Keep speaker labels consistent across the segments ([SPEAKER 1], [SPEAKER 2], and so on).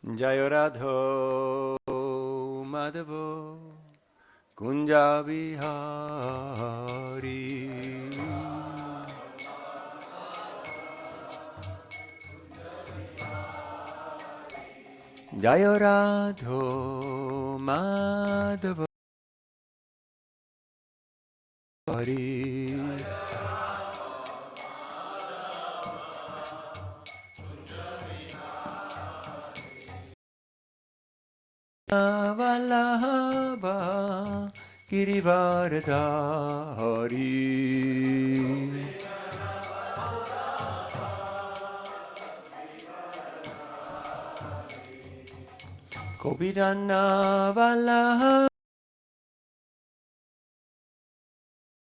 [SPEAKER 1] Jaya Radha Madhava Kunja Vihari Jaya Radha Madhava Hari Vallabha Girivardhari Gopidana Vallabha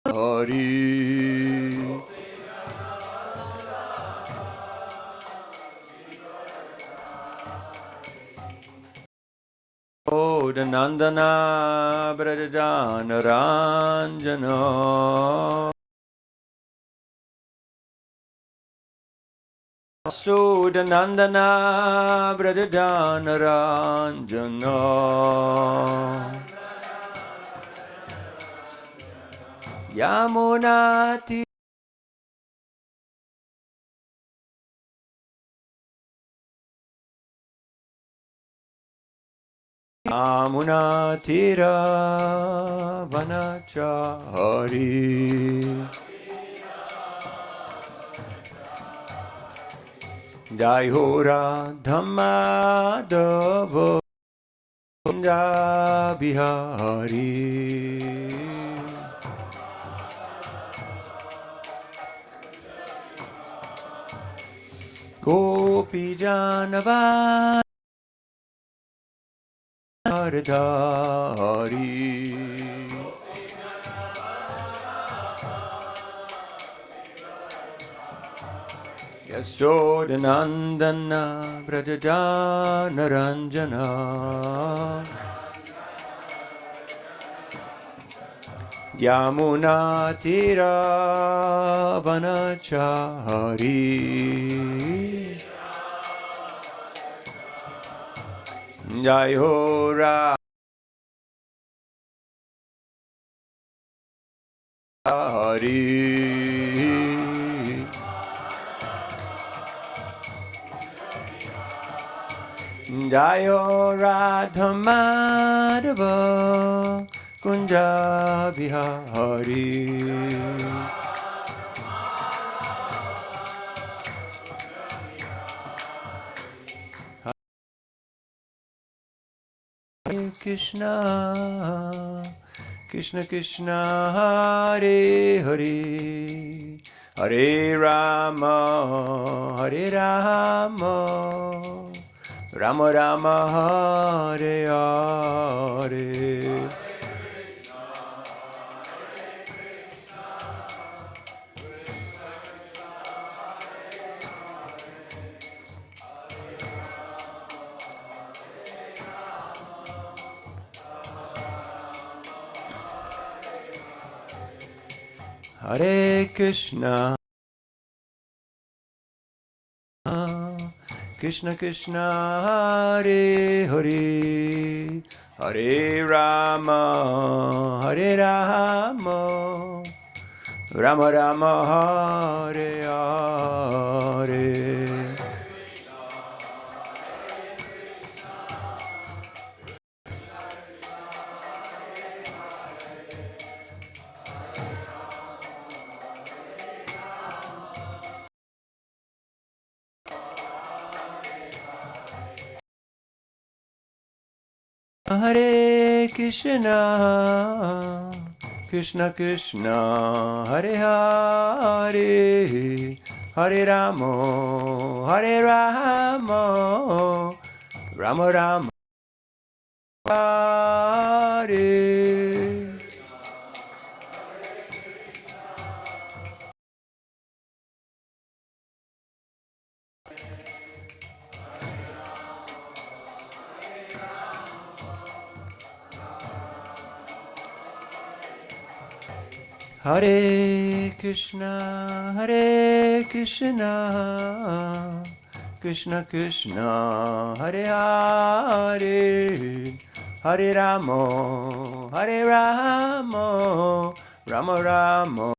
[SPEAKER 1] Hari Nandana Brajana Ranjana Nandana Brajana Ranjana Yamunati Yamunatira Vanachari Jai Ho Radhamadava Kunja Bihari Gopi Janava Dhari Yashodanandana Brajajana Ranjana Yamuna Tira Vanachari Jai Ho Hari Jai Ho Radha Madhava Kunja Bihari Hare Krishna Krishna Krishna Hare Hare Hare Rama Hare Rama Rama Rama Hare Hare Hare Krishna Krishna Krishna Hare Hare Hare Rama Hare Rama Rama Rama Hare Hare Hare Krishna Krishna Krishna Hare Hare Hare Rama Hare Rama Rama Rama Hare Hare Krishna Krishna Krishna Hare Hare Hare Ramo Hare Ramo Ramo Ramo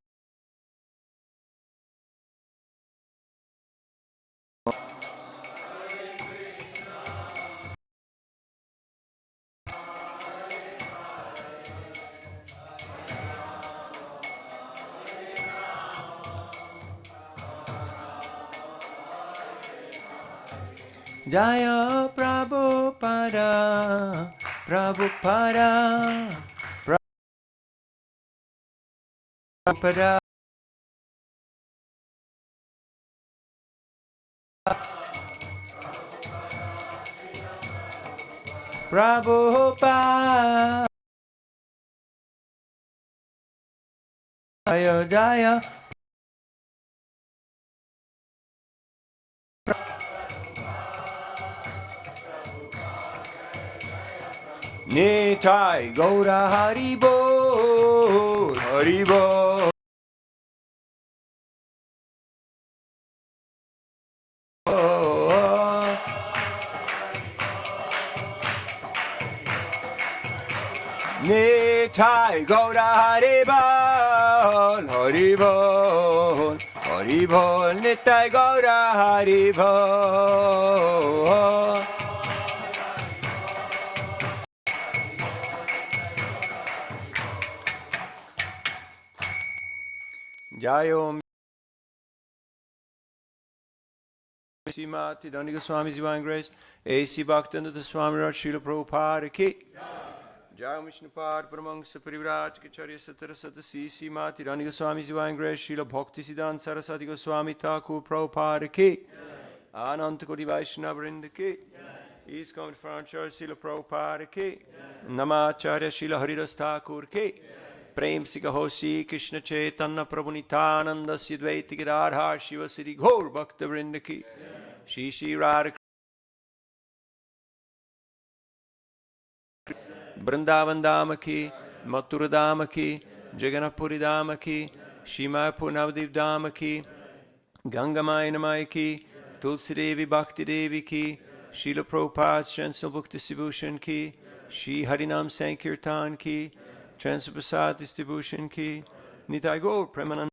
[SPEAKER 1] Jaya Prabhupada Prabhupada Prabhupada Prabhupada Jaya Jaya Nitai Gaura Haribol Haribol Nitai Gaura Haribol Haribol Haribol Nitai Gaura Haribol Jayo Srimati Dandika Swami Divine Grace A.C. Bhaktivedanta Swami Raj Srila Prabhupada Ki Jai Vishnupad Paramangsa Parivraj Kacharya Satara Satasi Srimati Dandika Swami Divine Grace Srila Bhakti Siddhanta Saraswati Goswami Thakur Prabhupada Ki Ananta Koti Vaishnava Vrinda Ki East County Franchise Srila Prabhupada Ki Namacharya Srila Haridas Thakur Ki Prem Sikahosi Krishna Chaitanya Prabhu Nityananda Sidvaiti Gadadhar Shiva Siddhi Gaur Bhakta Vrinda Ki Shri Shri Radha Vrindavan Dama Ki Mathura Dama Ki Jagannathpuri Dama Ki Shri Mayapur Navadip Dama Ki Gangamaya Namaya Ki Tulsi Devi Bhakti Devi Ki Srila Prabhupada's Chancellor Book Distribution Ki Shri Harinam Sankirtan Ki Chancellor Prasad Distribution Ki Nitai Gaur Premanand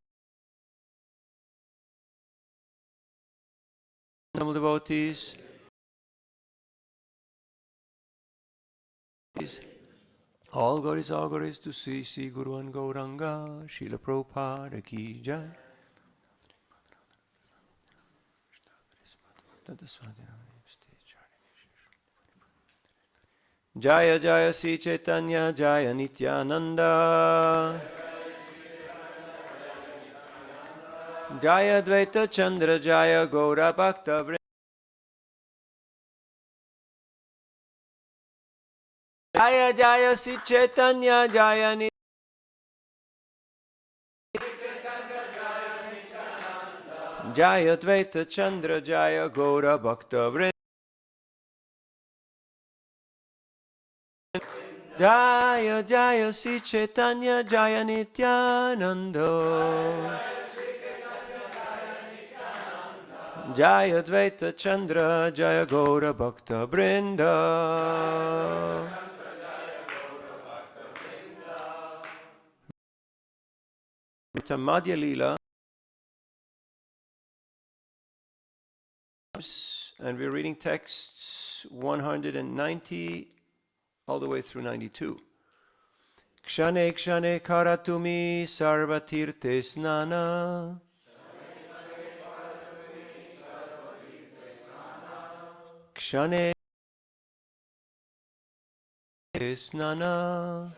[SPEAKER 1] devotees all glories to Sri Sri Guru and Gauranga Srila Prabhupada Ki Jai Jaya Jaya Sri Chaitanya Jaya Nityananda Jaya Dvaita Chandra Jaya Gaura Bhakta Vrinda Jaya Jaya Sri Chaitanya Jaya Nityananda Jaya Dvaita Chandra Jaya Gaura Bhakta Vrinda Jaya Jaya Sri Chaitanya Jaya Nityananda Jaya Dvaita Chandra Jaya Gaura Bhakta Vrinda Madhya Leela and we're reading texts 190 all the way through 92. Kshane kshane karatumi sarvatirte snana Kshane snana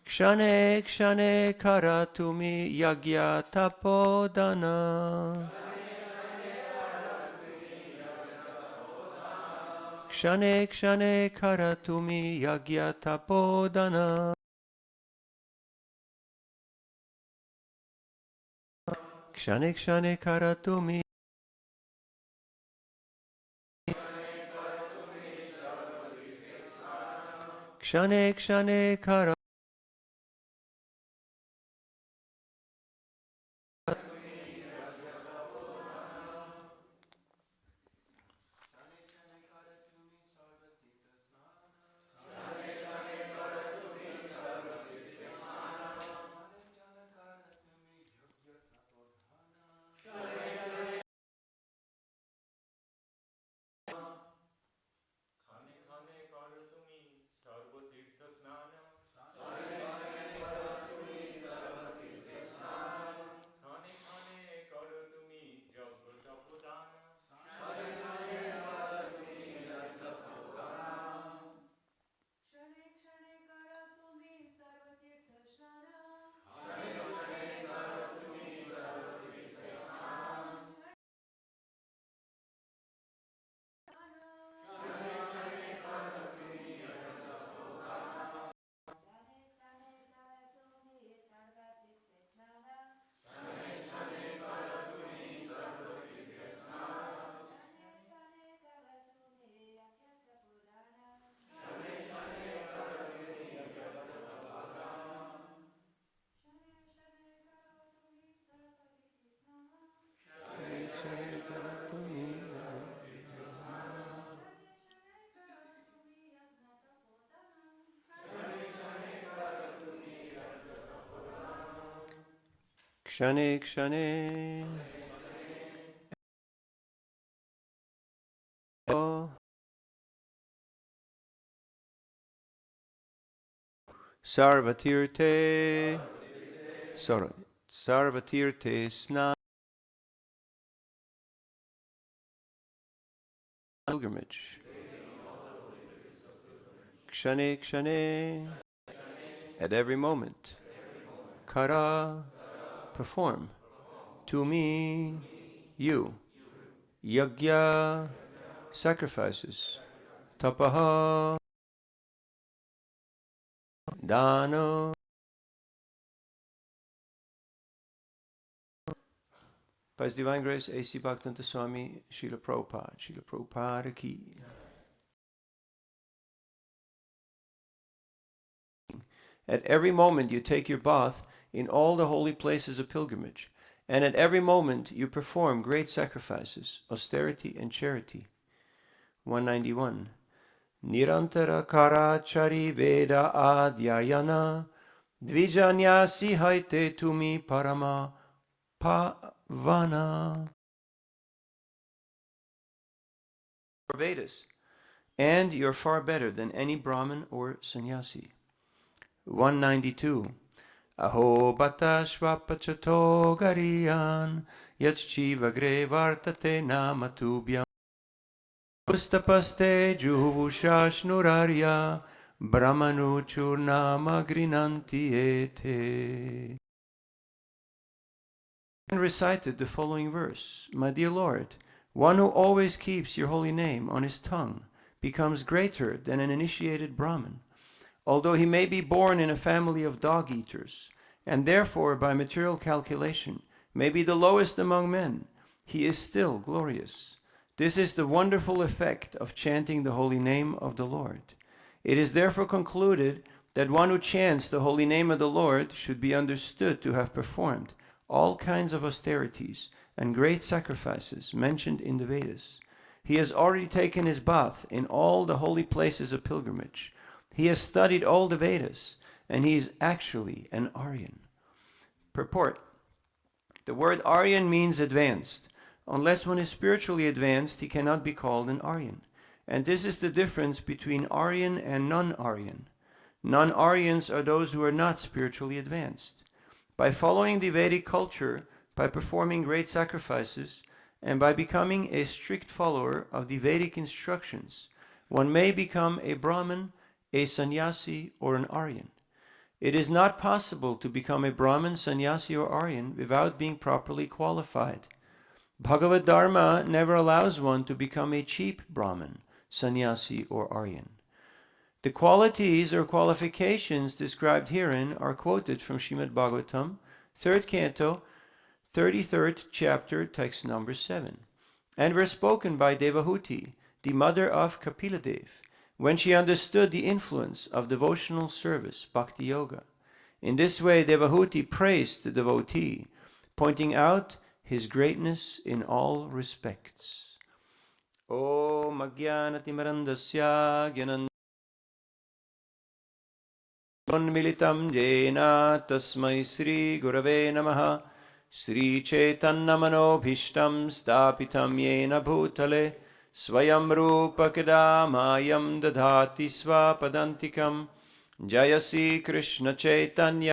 [SPEAKER 1] Kshane kshane karatumi yagya tapodana Kshane kshane karatumi yagya tapodana Kshane kshane karatumi Kshane kshane karatumi Kshane kshane. Sarvatirte. Sorry. Sarvatirte sna. Pilgrimage. Kshane kshane. At every moment. Kara. Perform. To me. You. Yagya. Sacrifices. Tapaha. Dano. By His Divine Grace, A.C. Bhaktivedanta Swami, Srila Prabhupada. Srila Prabhupada ki. At every moment you take your bath in all the holy places of pilgrimage, and at every moment you perform great sacrifices, austerity and charity. 191. Nirantara karachari veda adhyayana dvijanyasi haite tumi parama pavana. Vedas, and you're far better than any Brahmin or sannyasi. 192. Aho batashvapachato gariyan yachchivagre vartate namatubhyam pustapaste juhusashnurarya brahmanuchurnama grinanti ete. And recited the following verse. My dear Lord, one who always keeps your holy name on his tongue becomes greater than an initiated Brahmin. Although he may be born in a family of dog-eaters, and therefore by material calculation may be the lowest among men, he is still glorious. This is the wonderful effect of chanting the holy name of the Lord. It is therefore concluded that one who chants the holy name of the Lord should be understood to have performed all kinds of austerities and great sacrifices mentioned in the Vedas. He has already taken his bath in all the holy places of pilgrimage. He has studied all the Vedas, and he is actually an Aryan. Purport. The word Aryan means advanced. Unless one is spiritually advanced, he cannot be called an Aryan. And this is the difference between Aryan and non-Aryan. Non-Aryans are those who are not spiritually advanced. By following the Vedic culture, by performing great sacrifices, and by becoming a strict follower of the Vedic instructions, one may become a Brahmin, a sannyasi, or an Aryan. It is not possible to become a Brahmin, sannyasi, or Aryan without being properly qualified. Bhagavad Dharma never allows one to become a cheap Brahmin, sannyasi, or Aryan. The qualities or qualifications described herein are quoted from Srimad Bhagavatam, 3rd Canto, 33rd chapter, text number 7, and were spoken by Devahuti, the mother of Kapiladev, when she understood the influence of devotional service, Bhakti Yoga. In this way, Devahuti praised the devotee, pointing out his greatness in all respects. Om Ajnanatimirandasya Gyanam Militam Jena Tasmai Sri Gurave Namaha Sri Chaitanya Manobhishtam Stapitam Yena Bhutale Swayam Rupa Kadamayam Dadhati Swapadantikam Jayasi Krishna Chaitanya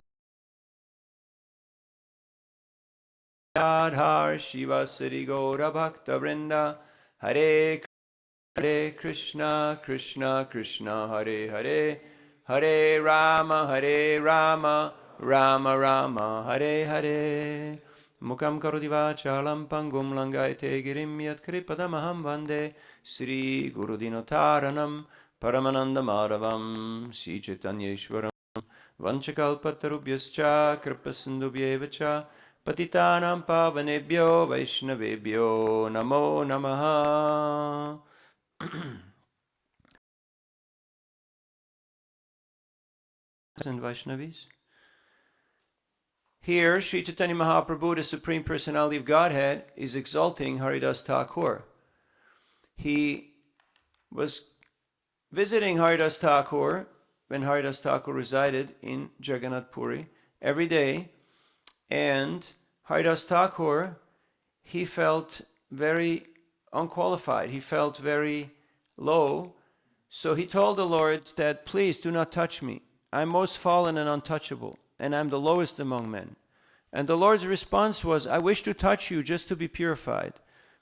[SPEAKER 1] Radhar Shiva Sri Gaura Bhakta Vrinda Hare Krishna Krishna Krishna Hare Hare Hare Rama Rama Rama Hare Hare Mukam karoti vachalam pangum langayate girim yat kripadamaham vande Sri Gurudinotaranam Paramananda Madhavam Sri Chaitanyeshwaram Vanchakalpatarubhyascha Kripasindubhyevacha Patitanam Pavanebhyo Vaishnavebhyo Namo Namaha. And Vaishnavis. Here, Sri Chaitanya Mahaprabhu, the Supreme Personality of Godhead, is exalting Haridas Thakur. He was visiting Haridas Thakur when Haridas Thakur resided in Jagannath Puri every day, and Haridas Thakur, he felt very unqualified. He felt very low. So he told the Lord that, please do not touch me. I'm most fallen and untouchable, and I'm the lowest among men. And the Lord's response was, I wish to touch you just to be purified,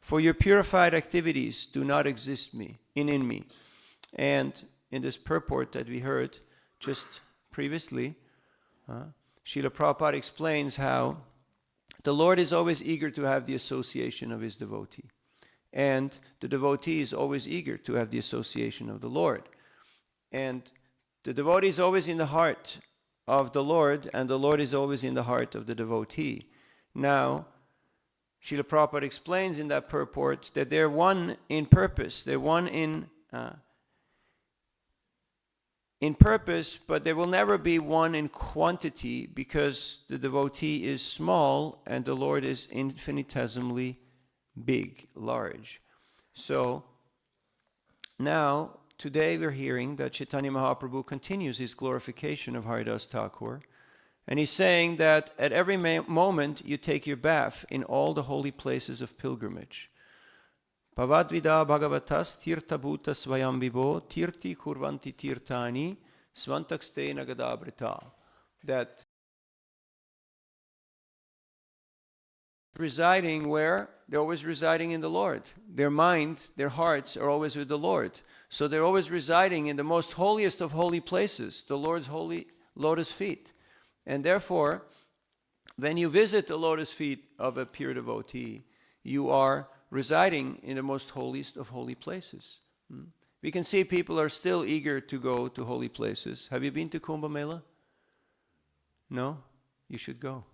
[SPEAKER 1] for your purified activities do not exist in me. And in this purport that we heard just previously, Srila Prabhupada explains how the Lord is always eager to have the association of his devotee. And the devotee is always eager to have the association of the Lord. And the devotee is always in the heart of the Lord, and the Lord is always in the heart of the devotee. Now, Srila Prabhupada explains in that purport that they're one in purpose. They're one in purpose, but they will never be one in quantity, because the devotee is small and the Lord is infinitesimally big, large. So now, today we're hearing that Chaitanya Mahaprabhu continues his glorification of Haridas Thakur, and he's saying that at every moment you take your bath in all the holy places of pilgrimage. Pavadvida bhagavatas tirtha bhuta svayam vibho tirti kurvanti tirtani svantakste nagadabrita. That residing where? They're always residing in the Lord. Their mind, their hearts are always with the Lord. So they're always residing in the most holiest of holy places, the Lord's holy lotus feet. And therefore, when you visit the lotus feet of a pure devotee, you are residing in the most holiest of holy places. We can see people are still eager to go to holy places. Have you been to Kumbh Mela? No? You should go.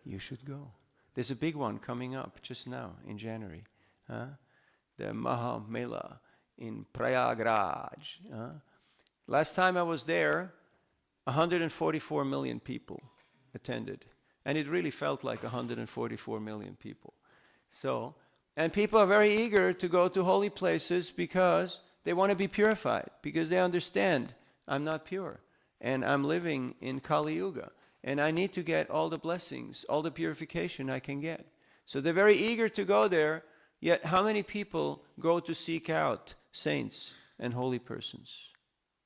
[SPEAKER 1] You should go. There's a big one coming up just now in January. The Maha Mela in Prayagraj. Last time I was there, 144 million people attended. And it really felt like 144 million people. So, and people are very eager to go to holy places because they want to be purified, because they understand I'm not pure and I'm living in Kali Yuga and I need to get all the blessings, all the purification I can get. So they're very eager to go there, yet how many people go to seek out saints and holy persons?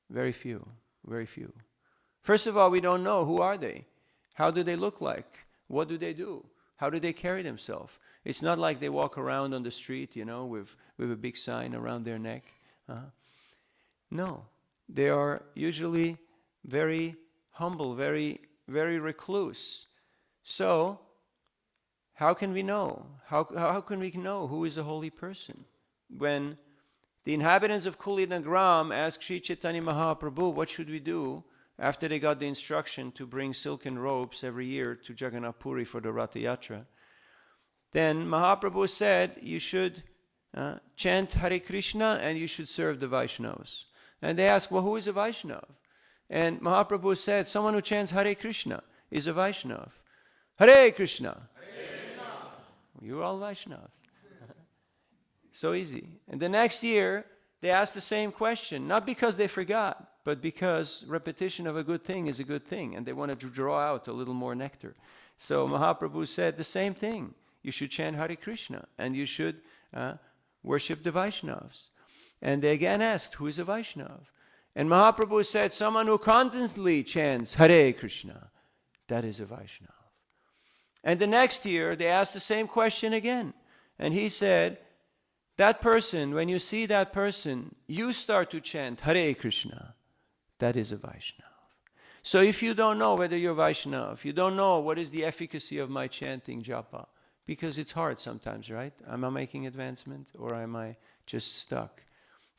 [SPEAKER 1] Very few, very few. First of all, we don't know who are they. How do they look like? What do they do? How do they carry themselves? It's not like they walk around on the street, with a big sign around their neck. No, they are usually very humble, very, very recluse. So, how can we know? How can we know who is a holy person? When the inhabitants of Kulinagram asked Sri Chaitanya Mahaprabhu, what should we do? After they got the instruction to bring silken robes every year to Jagannath Puri for the Ratha Yatra, then Mahaprabhu said, you should chant Hare Krishna and you should serve the Vaishnavas. And they asked, well, who is a Vaishnav? And Mahaprabhu said, someone who chants Hare Krishna is a Vaishnav. Hare Krishna. Hare Krishna. You're all Vaishnavas. So easy. And the next year, they asked the same question, not because they forgot, but because repetition of a good thing is a good thing, and they wanted to draw out a little more nectar. So Mahaprabhu said the same thing. You should chant Hare Krishna, and you should worship the Vaishnavas. And they again asked, who is a Vaishnav? And Mahaprabhu said, someone who constantly chants Hare Krishna, that is a Vaishnav. And the next year, they asked the same question again. And he said, that person, when you see that person, you start to chant Hare Krishna, that is a Vaishnav. So if you don't know whether you're Vaishnav, you don't know what is the efficacy of my chanting japa, because it's hard sometimes, right? Am I making advancement or am I just stuck?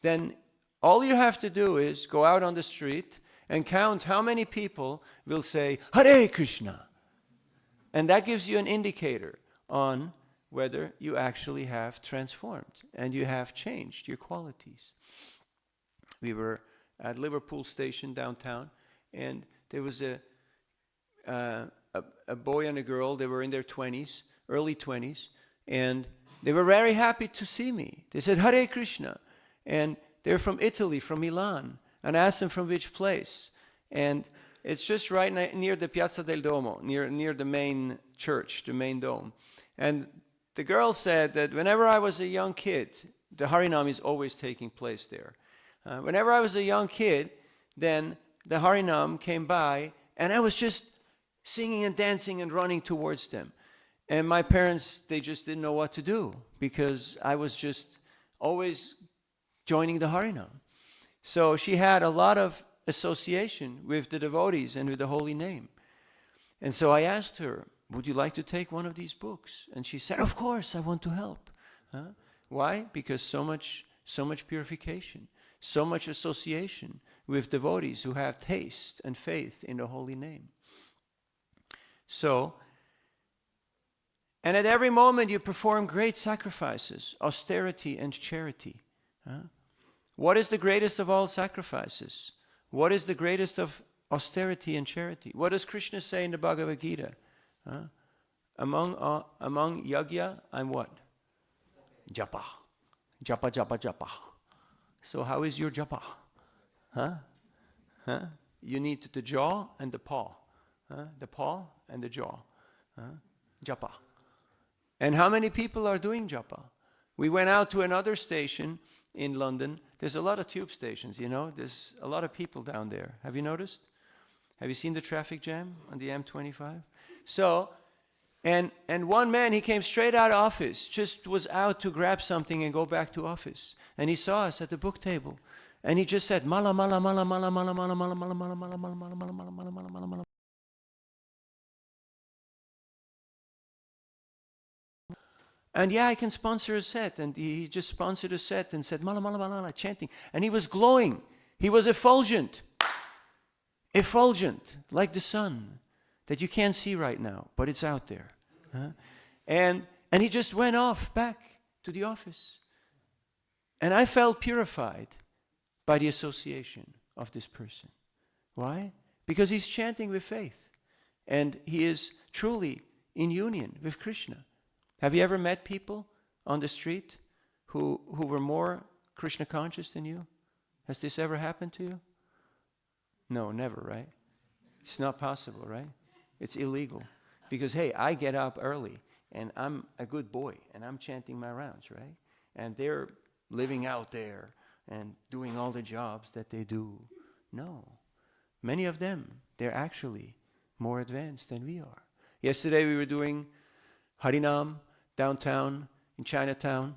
[SPEAKER 1] Then all you have to do is go out on the street and count how many people will say, Hare Krishna. And that gives you an indicator on whether you actually have transformed and you have changed your qualities. We were at Liverpool Station downtown, and there was a boy and a girl. They were in their 20s, early 20s, and they were very happy to see me. They said, Hare Krishna. And they're from Italy, from Milan. And I asked them from which place. And it's just right near the Piazza del Duomo, near the main church, the main dome. And the girl said that whenever I was a young kid, the Harinam is always taking place there. Whenever I was a young kid, then the Harinam came by, and I was just singing and dancing and running towards them. And my parents, they just didn't know what to do, because I was just always joining the Harinam. So she had a lot of association with the devotees and with the holy name. And so I asked her, would you like to take one of these books? And she said, of course, I want to help. Why? Because so much purification, so much association with devotees who have taste and faith in the holy name. So, and at every moment you perform great sacrifices, austerity and charity. What is the greatest of all sacrifices? What is the greatest of austerity and charity? What does Krishna say in the Bhagavad Gita? Among yajna, I'm what? Japa. Japa, japa, japa. So how is your japa? You need the jaw and the paw. The paw and the jaw. Japa. And how many people are doing japa? We went out to another station in London. There's a lot of tube stations, you know. There's a lot of people down there. Have you noticed? Have you seen the traffic jam on the M25? So, and one man, he came straight out of office, just was out to grab something and go back to office. And he saw us at the book table. And he just said, mala, mala, mala, mala, mala, mala, mala, mala, mala, mala, mala, mala, mala, mala, mala, mala, mala. And yeah, I can sponsor a set. And he just sponsored a set and said, mala, mala, mala, mala, chanting. And he was glowing. He was effulgent. Effulgent, like the sun, that you can't see right now, but it's out there. And he just went off back to the office. And I felt purified by the association of this person. Why? Because he's chanting with faith. And he is truly in union with Krishna. Have you ever met people on the street who were more Krishna conscious than you? Has this ever happened to you? No, never, right? It's not possible, right? It's illegal. Because, hey, I get up early, and I'm a good boy, and I'm chanting my rounds, right? And they're living out there and doing all the jobs that they do. No. Many of them, they're actually more advanced than we are. Yesterday we were doing Harinam downtown in Chinatown,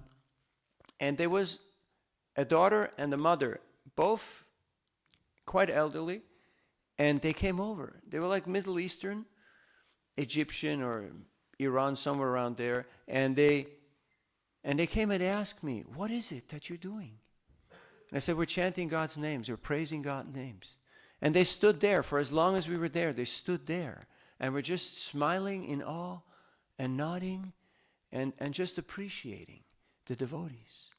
[SPEAKER 1] and there was a daughter and a mother, both quite elderly, and they came over. They were like Middle Eastern, Egyptian or Iran, somewhere around there, and they came and they asked me, what is it that you're doing? And I said, we're chanting God's names, we're praising God's names. And they stood there for as long as we were there. They stood there and were just smiling in awe and nodding and just appreciating the devotees.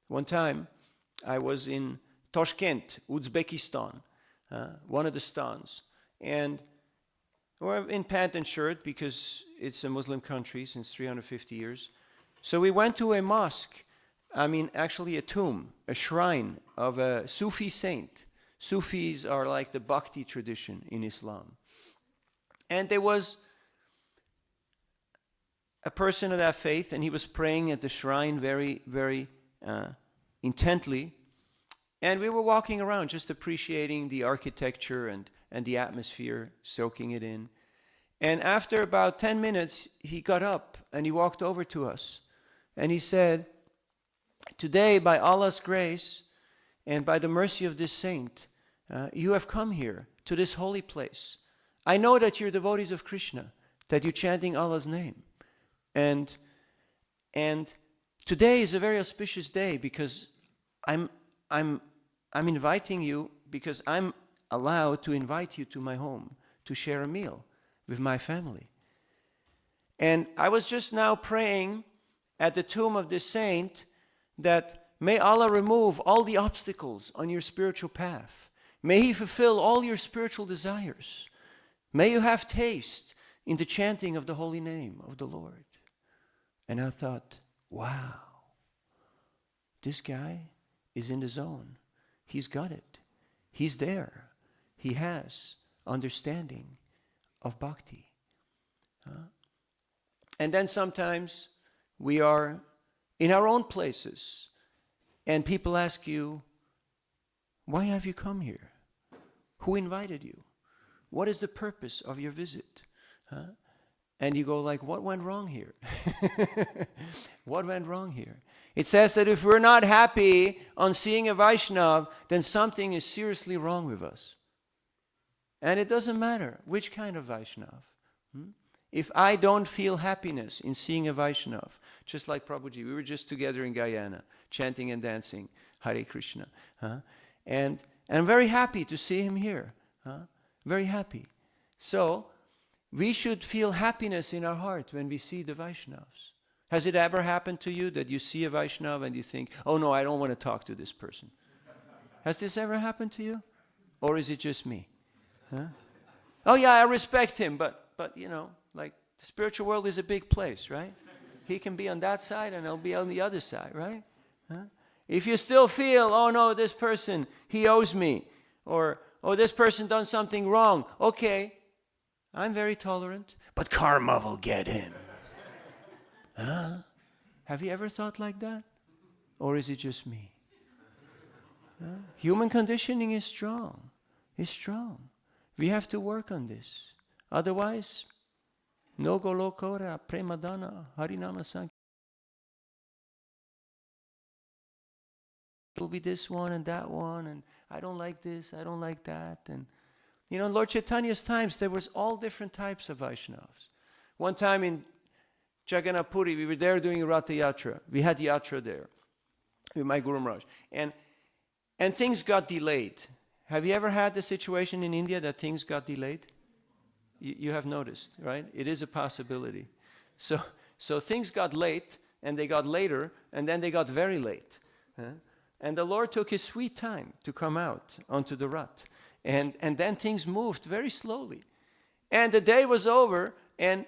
[SPEAKER 1] One time I was in Tashkent, Uzbekistan, one of the stans, and we're in pant and shirt because it's a Muslim country since 350 years. So we went to a mosque, actually a tomb, a shrine of a Sufi saint. Sufis are like the Bhakti tradition in Islam. And there was a person of that faith, and he was praying at the shrine very, very intently. And we were walking around just appreciating the architecture and the atmosphere, soaking it in. And after about 10 minutes, he got up and he walked over to us. And he said, today, by Allah's grace and by the mercy of this saint, you have come here to this holy place. I know that you're devotees of Krishna, that you're chanting Allah's name. And today is a very auspicious day because I'm inviting you because I'm allowed to invite you to my home to share a meal with my family. And I was just now praying at the tomb of this saint that may Allah remove all the obstacles on your spiritual path. May He fulfill all your spiritual desires. May you have taste in the chanting of the holy name of the Lord. And I thought, wow, this guy is in the zone. He's got it. He's there. He has understanding of bhakti. And then sometimes we are in our own places, and people ask you, why have you come here? Who invited you? What is the purpose of your visit? And you go like, what went wrong here? What went wrong here? It says that if we're not happy on seeing a Vaishnav, then something is seriously wrong with us. And it doesn't matter which kind of Vaishnav. If I don't feel happiness in seeing a Vaishnav, just like Prabhuji, we were just together in Guyana, chanting and dancing Hare Krishna. And I'm very happy to see him here. Very happy. So, we should feel happiness in our heart when we see the Vaishnavas. Has it ever happened to you that you see a Vaishnava and you think, oh no, I don't want to talk to this person? Has this ever happened to you? Or is it just me? Oh yeah, I respect him, but you know, like the spiritual world is a big place, right? He can be on that side and I'll be on the other side, right? If you still feel, oh no, this person, he owes me, or oh, this person done something wrong, okay, I'm very tolerant, but karma will get him. Have you ever thought like that? Or is it just me? Human conditioning is strong. It's strong. We have to work on this. Otherwise, no golokora, premadana, harinama sankirtana. It will be this one and that one, and I don't like this, I don't like that. And you know, in Lord Chaitanya's times, there was all different types of Vaishnavas. One time in Jagannath Puri, we were there doing Ratha Yatra. We had Yatra there with my Guru Maharaj. And things got delayed. Have you ever had the situation in India that things got delayed? You have noticed, right? It is a possibility. So things got late, and they got later, and then they got very late. And the Lord took his sweet time to come out onto the Rath. And then things moved very slowly. And the day was over, and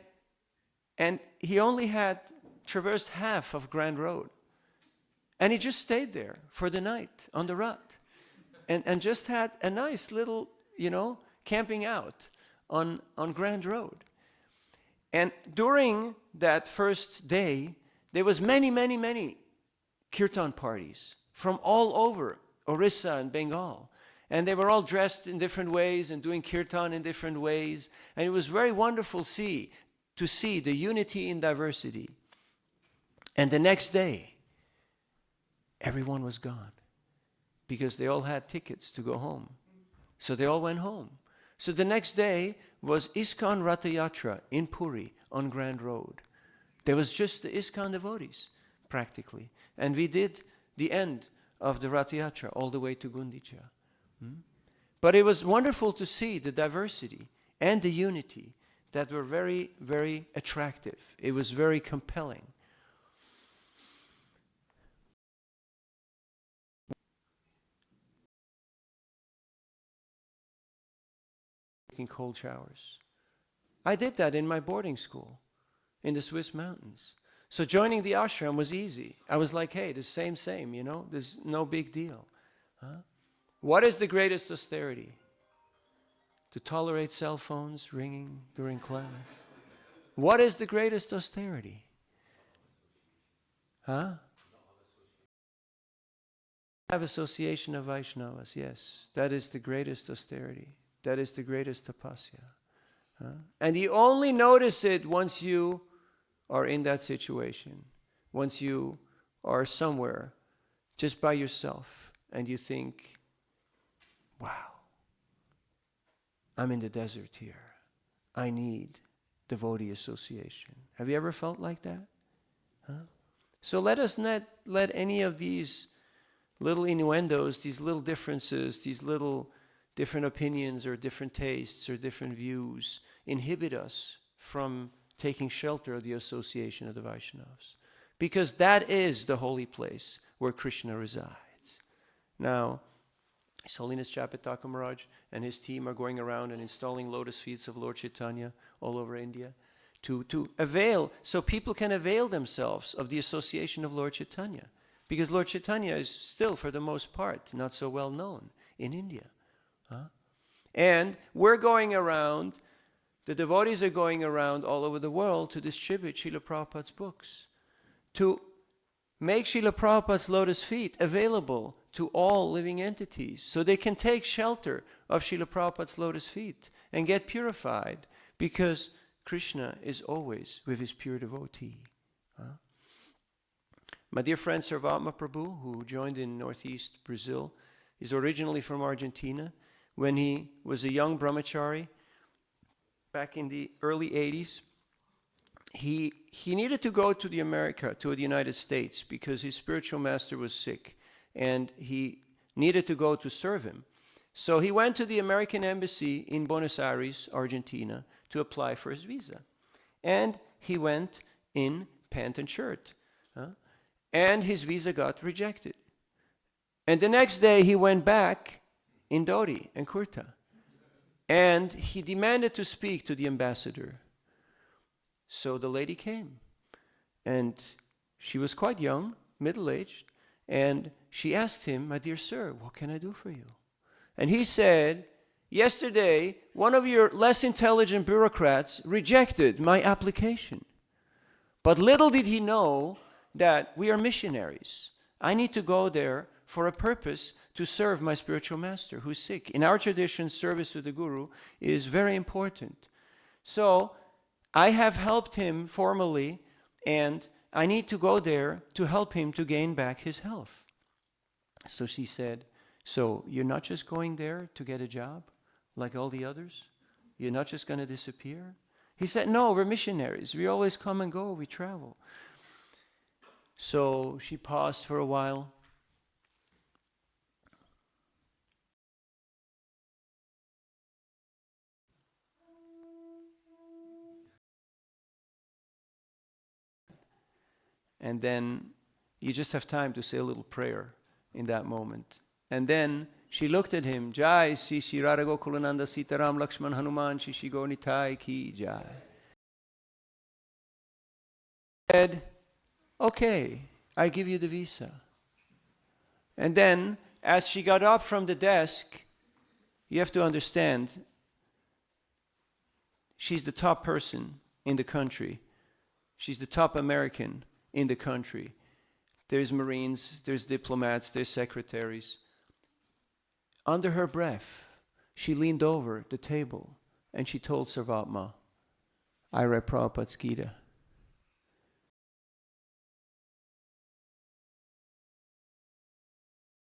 [SPEAKER 1] he only had traversed half of Grand Road. And he just stayed there for the night on the Rath. And just had a nice little, you know, camping out on Grand Road. And during that first day, there was many kirtan parties from all over Orissa and Bengal. And they were all dressed in different ways and doing kirtan in different ways. And it was very wonderful to see the unity in diversity. And the next day, everyone was gone because they all had tickets to go home. So they all went home. So the next day was ISKCON Ratha Yatra in Puri on Grand Road. There was just the ISKCON devotees, practically. And we did the end of the Ratha Yatra all the way to Gundicha. But it was wonderful to see the diversity and the unity that were very, very attractive. It was very compelling. Taking cold showers. I did that in my boarding school in the Swiss mountains. So joining the ashram was easy. I was like, hey, the same, you know, there's no big deal. What is the greatest austerity? To tolerate cell phones ringing during class. What is the greatest austerity? Have association of Vaishnavas, yes. That is the greatest austerity. That is the greatest tapasya. And you only notice it once you are in that situation. Once you are somewhere just by yourself and you think, wow, I'm in the desert here. I need devotee association. Have you ever felt like that? So let us not let any of these little innuendos, these little differences, these little different opinions or different tastes or different views inhibit us from taking shelter of the association of the Vaishnavas. Because that is the holy place where Krishna resides. Now, His Holiness Chapataka Maharaj and his team are going around and installing lotus feet of Lord Chaitanya all over India to avail, so people can avail themselves of the association of Lord Chaitanya. Because Lord Chaitanya is still, for the most part, not so well known in India. And we're going around The devotees are going around all over the world to distribute Srila Prabhupada's books, to make Srila Prabhupada's lotus feet available to all living entities, so they can take shelter of Srila Prabhupada's lotus feet and get purified, because Krishna is always with his pure devotee. My dear friend Sarvatma Prabhu, who joined in Northeast Brazil, is originally from Argentina. When he was a young brahmachari, back in the early 80s, he needed to go to the United States, because his spiritual master was sick, and he needed to go to serve him. So he went to the American embassy in Buenos Aires, Argentina, to apply for his visa. And he went in pant and shirt. And his visa got rejected. And the next day he went back in dhoti and kurta. And he demanded to speak to the ambassador. So the lady came. And she was quite young, middle-aged. And she asked him, "My dear sir, what can I do for you?" And he said, "Yesterday, one of your less intelligent bureaucrats rejected my application. But little did he know that we are missionaries. I need to go there for a purpose to serve my spiritual master who's sick." In our tradition, service to the Guru is very important. So I have helped him formally, and I need to go there to help him to gain back his health. So she said, "So you're not just going there to get a job like all the others? You're not just going to disappear?" He said, "No, we're missionaries. We always come and go. We travel." So she paused for a while. And then you just have time to say a little prayer in that moment. And then she looked at him, "Jai Sri Sri Radha Gokulananda Sitaram Lakshman Hanuman Shri Shri Gonitai Ki Jai." Said, "Okay, I give you the visa." And then, as she got up from the desk, you have to understand, she's the top person in the country. She's the top American in the country. There's Marines, there's diplomats, there's secretaries. Under her breath, she leaned over the table and she told Sarvatma, "I read Prabhupada's Gita."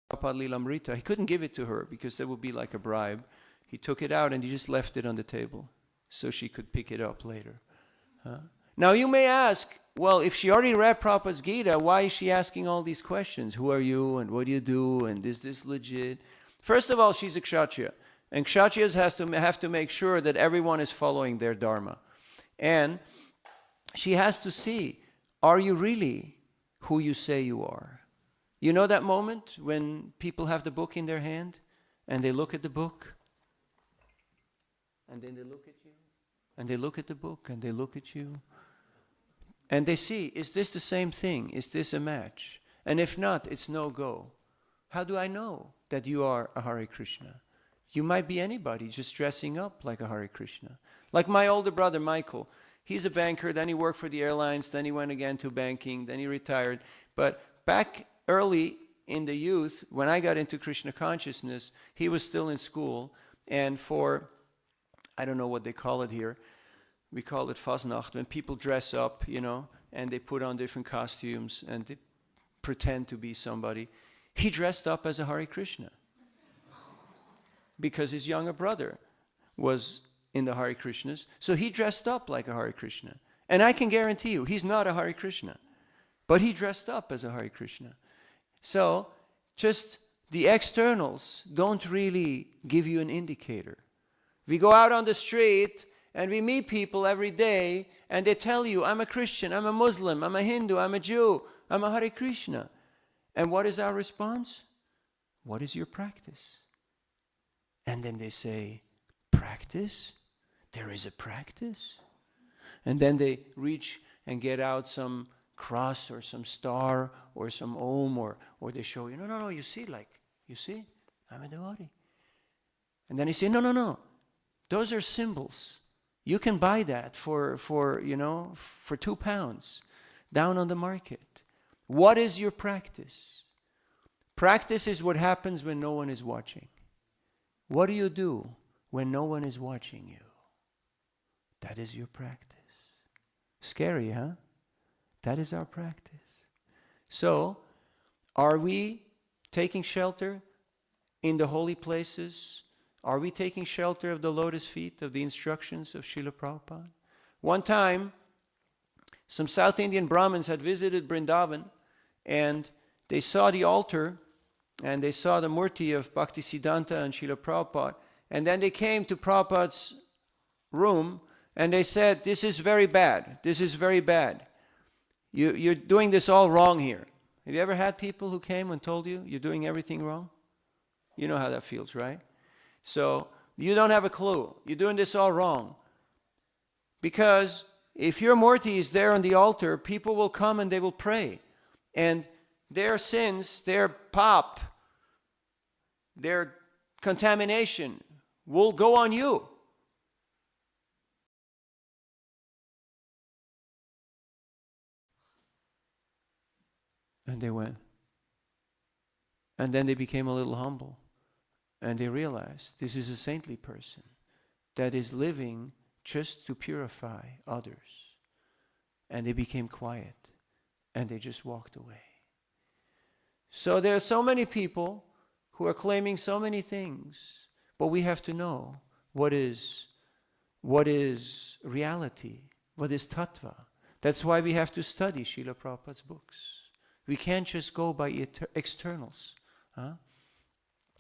[SPEAKER 1] Prabhupada Lilamrita, he couldn't give it to her because that would be like a bribe. He took it out and he just left it on the table so she could pick it up later. Now you may ask, well, if she already read Prabhupada's Gita, why is she asking all these questions? Who are you and what do you do and is this legit? First of all, she's a Kshatriya. And Kshatriyas have to make sure that everyone is following their dharma. And she has to see, are you really who you say you are? You know that moment when people have the book in their hand and they look at the book and then they look at you and they look at the book and they look at you and they see, is this the same thing? Is this a match? And if not, it's no go. How do I know that you are a Hare Krishna? You might be anybody just dressing up like a Hare Krishna. Like my older brother Michael. He's a banker, then he worked for the airlines, then he went again to banking, then he retired. But back early in the youth, when I got into Krishna consciousness, he was still in school, and for, I don't know what they call it here, we call it Fasnacht, when people dress up, you know, and they put on different costumes and they pretend to be somebody. He dressed up as a Hare Krishna because his younger brother was in the Hare Krishnas, so he dressed up like a Hare Krishna. And I can guarantee you, he's not a Hare Krishna, but he dressed up as a Hare Krishna. So, just the externals don't really give you an indicator. We go out on the street and we meet people every day and they tell you, I'm a Christian, I'm a Muslim, I'm a Hindu, I'm a Jew, I'm a Hare Krishna. And what is our response? What is your practice? And then they say, practice? There is a practice? And then they reach and get out some cross or some star or some om or they show you, no, you see, I'm a devotee. And then he say, no, those are symbols. You can buy that for £2 down on the market. What is your practice? Practice is what happens when no one is watching. What do you do when no one is watching you? That is your practice. Scary, huh? That is our practice. So, are we taking shelter in the holy places? Are we taking shelter of the lotus feet, of the instructions of Srila Prabhupada? One time, some South Indian Brahmins had visited Vrindavan, and they saw the altar, and they saw the murti of Bhaktivedanta and Srila Prabhupada, and then they came to Prabhupada's room, and they said, this is very bad, this is very bad. You're doing this all wrong here. Have you ever had people who came and told you, you're doing everything wrong? You know how that feels, right? So, you don't have a clue. You're doing this all wrong. Because if your murti is there on the altar, people will come and they will pray. And their sins, their pap, their contamination will go on you. And they went. And then they became a little humble. And they realized this is a saintly person that is living just to purify others. And they became quiet. And they just walked away. So there are so many people who are claiming so many things. But we have to know what is reality, what is tattva. That's why we have to study Srila Prabhupada's books. We can't just go by externals. Huh?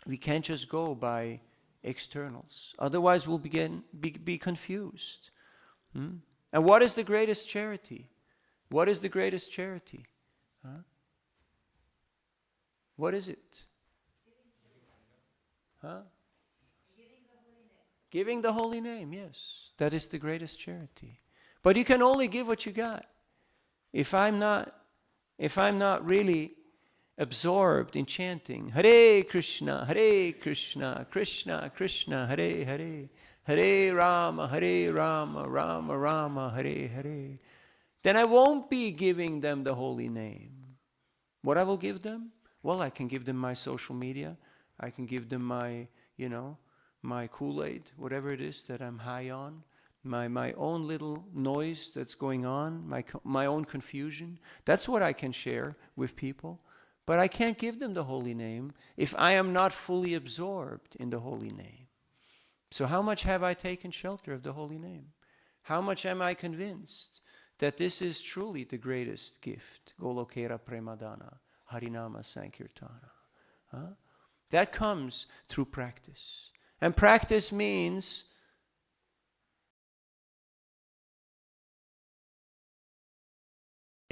[SPEAKER 1] We can't just go by externals. Otherwise, we'll be confused. And what is the greatest charity? What is the greatest charity? Huh? What is it? Huh? Giving the holy name, yes. That is the greatest charity. But you can only give what you got. If I'm not really absorbed in chanting Hare Krishna, Krishna Krishna, Hare Hare, Hare Rama, Rama Rama, Hare Hare, then I won't be giving them the holy name. What I will give them? Well, I can give them my social media. I can give them my, my Kool-Aid, whatever it is that I'm high on. My own little noise that's going on, my own confusion. That's what I can share with people. But I can't give them the holy name if I am not fully absorbed in the holy name. So how much have I taken shelter of the holy name? How much am I convinced that this is truly the greatest gift? Golokera Premadana, Harinama Sankirtana. Huh? That comes through practice. And practice means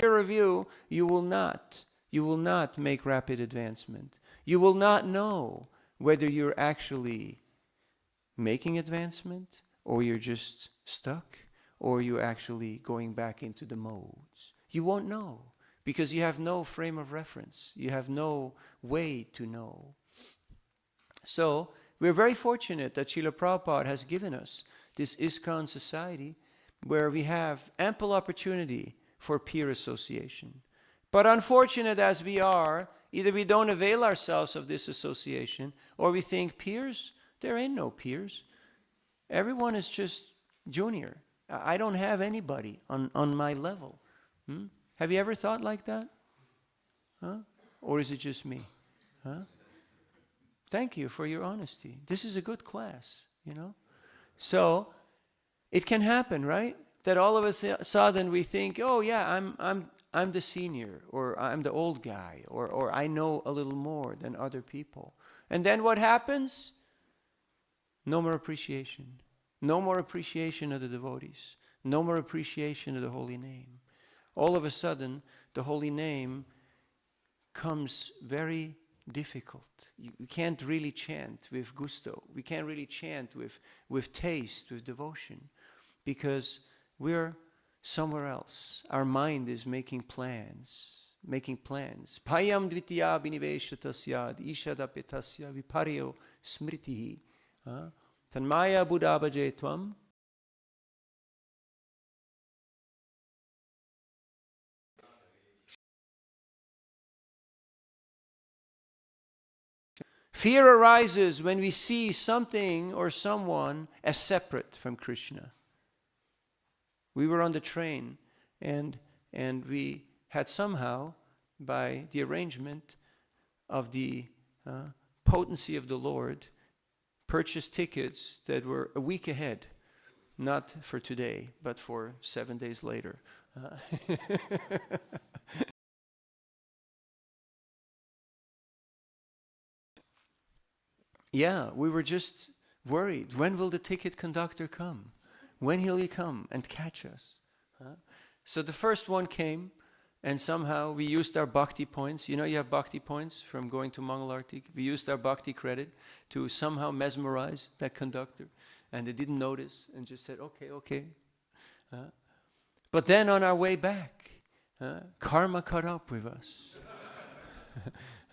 [SPEAKER 1] of you will not make rapid advancement. You will not know whether you're actually making advancement, or you're just stuck, or you're actually going back into the modes. You won't know, because you have no frame of reference. You have no way to know. So, we're very fortunate that Srila Prabhupada has given us this ISKCON society, where we have ample opportunity for peer association. But unfortunate as we are, either we don't avail ourselves of this association, or we think peers, there ain't no peers. Everyone is just junior. I don't have anybody on my level. Have you ever thought like that? Huh? Or is it just me? Huh? Thank you for your honesty. This is a good class, So, it can happen, right? That all of a sudden we think, oh yeah, I'm the senior, or I'm the old guy, or I know a little more than other people. And then what happens? No more appreciation. No more appreciation of the devotees. No more appreciation of the holy name. All of a sudden, the holy name comes very difficult. You can't really chant with gusto. We can't really chant with taste, with devotion, because we're somewhere else. Our mind is making plans. Payam dvitiya biniveshatasyad ishadapetasya viparyo smritihi. Tanmaya buddhabhaje tvam Fear arises when we see something or someone as separate from Krishna. We were on the train and we had somehow, by the arrangement of the potency of the Lord, purchased tickets that were a week ahead, not for today, but for 7 days later. Yeah, we were just worried. When will the ticket conductor come? When will he come and catch us? So the first one came, and somehow we used our bhakti points. You know, you have bhakti points from going to Mangalarti. We used our bhakti credit to somehow mesmerize that conductor. And they didn't notice and just said, okay. But then on our way back, karma caught up with us.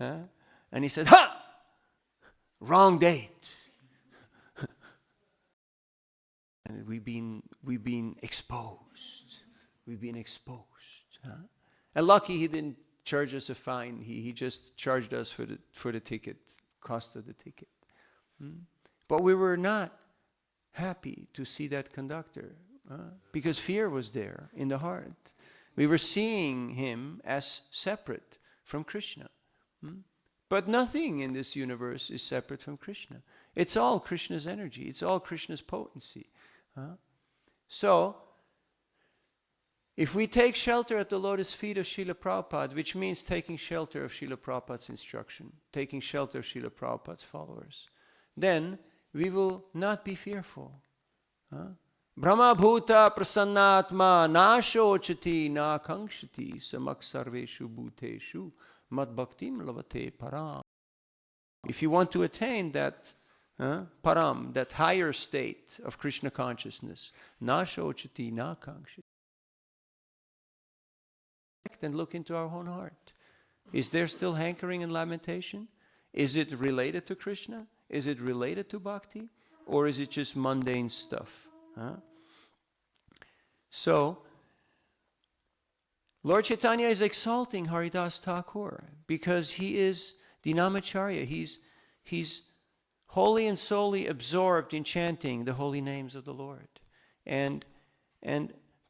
[SPEAKER 1] And he said, ha! Wrong date. And we've been exposed. We've been exposed. And lucky he didn't charge us a fine. He just charged us for the ticket, cost of the ticket. But we were not happy to see that conductor because fear was there in the heart. We were seeing him as separate from Krishna. But nothing in this universe is separate from Krishna. It's all Krishna's energy. It's all Krishna's potency. So, if we take shelter at the lotus feet of Srila Prabhupada, which means taking shelter of Srila Prabhupada's instruction, taking shelter of Srila Prabhupada's followers, then we will not be fearful. Brahma bhuta prasannatma na shochati na kankshati samak sarveshu bhuteshu mad bhaktim lavate param. If you want to attain that param, that higher state of Krishna consciousness, na shochati na kankshati, and look into our own heart. Is there still hankering and lamentation? Is it related to Krishna? Is it related to bhakti? Or is it just mundane stuff? So, Lord Chaitanya is exalting Haridas Thakur because he is the Namacharya. He's wholly and solely absorbed in chanting the holy names of the Lord. And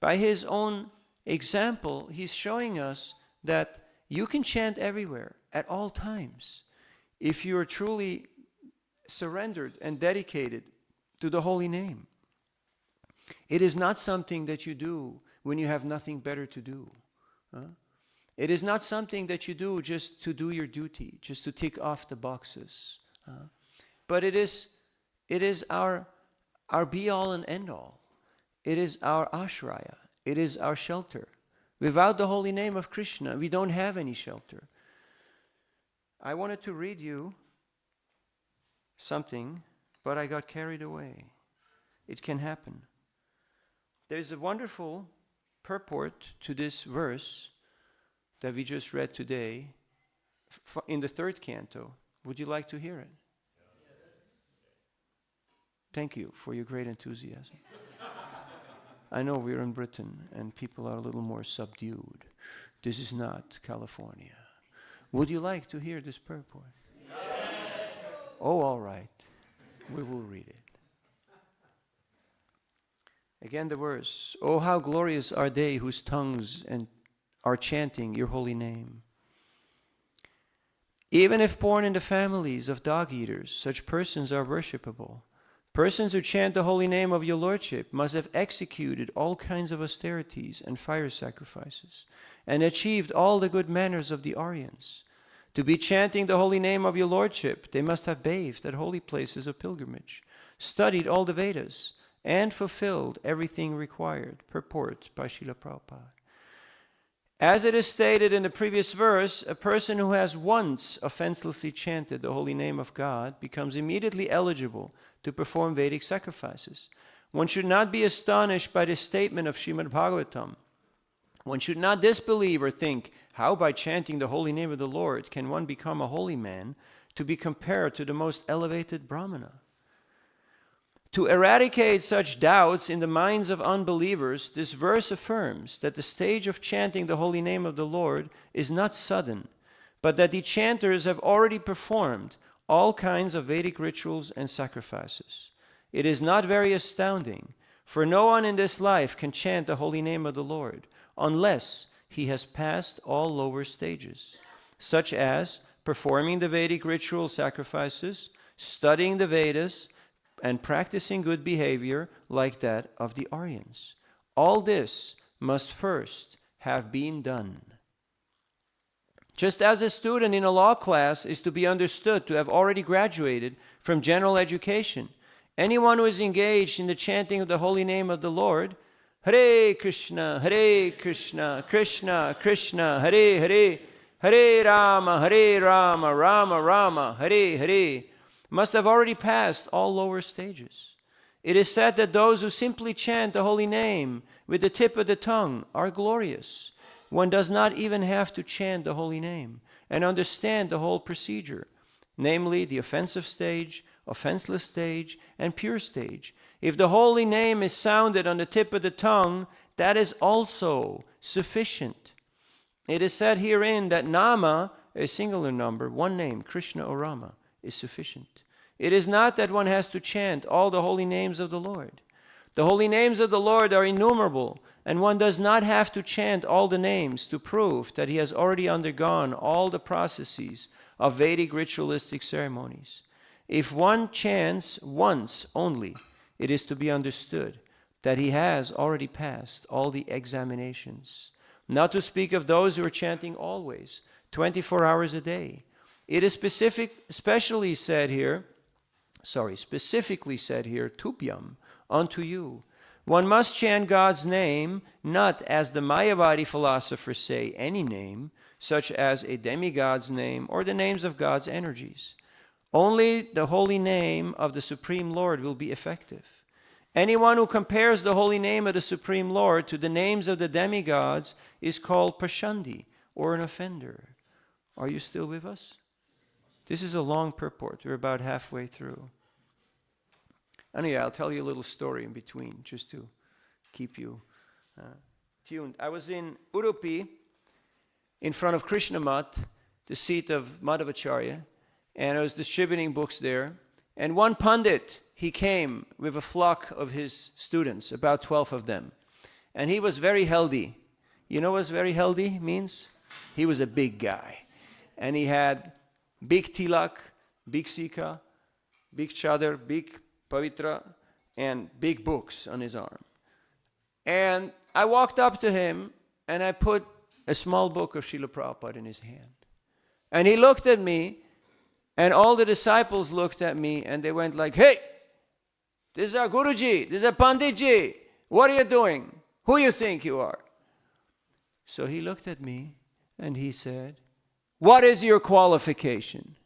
[SPEAKER 1] by his own example, he's showing us that you can chant everywhere, at all times, if you are truly surrendered and dedicated to the holy name. It is not something that you do when you have nothing better to do. It is not something that you do just to do your duty, just to tick off the boxes. But it is our be-all and end-all. It is our ashraya. It is our shelter. Without the holy name of Krishna, we don't have any shelter. I wanted to read you something, but I got carried away. It can happen. There's a wonderful purport to this verse that we just read today in the 3rd canto. Would you like to hear it? Thank you for your great enthusiasm. I know we're in Britain and people are a little more subdued. This is not California. Would you like to hear this purport? Yes. Oh, all right. We will read it. Again, the verse. Oh, how glorious are they whose tongues are chanting your holy name. Even if born into families of dog eaters, such persons are worshipable. Persons who chant the holy name of your Lordship must have executed all kinds of austerities and fire sacrifices, and achieved all the good manners of the Aryans. To be chanting the holy name of your Lordship, they must have bathed at holy places of pilgrimage, studied all the Vedas, and fulfilled everything required. Purport by Srila Prabhupada. As it is stated in the previous verse, a person who has once offenselessly chanted the holy name of God becomes immediately eligible to perform Vedic sacrifices. One should not be astonished by this statement of Srimad Bhagavatam. One should not disbelieve or think, how by chanting the holy name of the Lord can one become a holy man, to be compared to the most elevated Brahmana? To eradicate such doubts in the minds of unbelievers, this verse affirms that the stage of chanting the holy name of the Lord is not sudden, but that the chanters have already performed all kinds of Vedic rituals and sacrifices. It is not very astounding, for no one in this life can chant the holy name of the Lord unless he has passed all lower stages, such as performing the Vedic ritual sacrifices, studying the Vedas, and practicing good behavior like that of the Aryans. All this must first have been done. Just as a student in a law class is to be understood to have already graduated from general education, anyone who is engaged in the chanting of the holy name of the Lord, Hare Krishna, Krishna Krishna, Hare Hare, Hare Rama, Rama Rama, Hare Hare, must have already passed all lower stages. It is said that those who simply chant the holy name with the tip of the tongue are glorious. One does not even have to chant the holy name and understand the whole procedure, namely the offensive stage, offenseless stage, and pure stage. If the holy name is sounded on the tip of the tongue, that is also sufficient. It is said herein that Nama, a singular number, one name, Krishna or Rama, is sufficient. It is not that one has to chant all the holy names of the Lord. The holy names of the Lord are innumerable, and one does not have to chant all the names to prove that he has already undergone all the processes of Vedic ritualistic ceremonies. If one chants once only, it is to be understood that he has already passed all the examinations. Not to speak of those who are chanting always, 24 hours a day. It is specifically said here, Tubhyam, unto you. One must chant God's name, not as the Mayavadi philosophers say, any name, such as a demigod's name or the names of God's energies. Only the holy name of the Supreme Lord will be effective. Anyone who compares the holy name of the Supreme Lord to the names of the demigods is called Prashandi, or an offender. Are you still with us? This is a long purport. We're about halfway through. Anyway, I'll tell you a little story in between, just to keep you tuned. I was in Udupi, in front of Krishna Mat, the seat of Madhavacharya, and I was distributing books there. And one Pandit, he came with a flock of his students, about 12 of them. And he was very healthy. You know what very healthy means? He was a big guy. And he had big tilak, big sikha, big chadar, big pavitra, and big books on his arm. And I walked up to him and I put a small book of Srila Prabhupada in his hand. And he looked at me, and all the disciples looked at me and they went like, hey, this is our Guruji, this is our Panditji, what are you doing? Who you think you are? So he looked at me and he said, what is your qualification?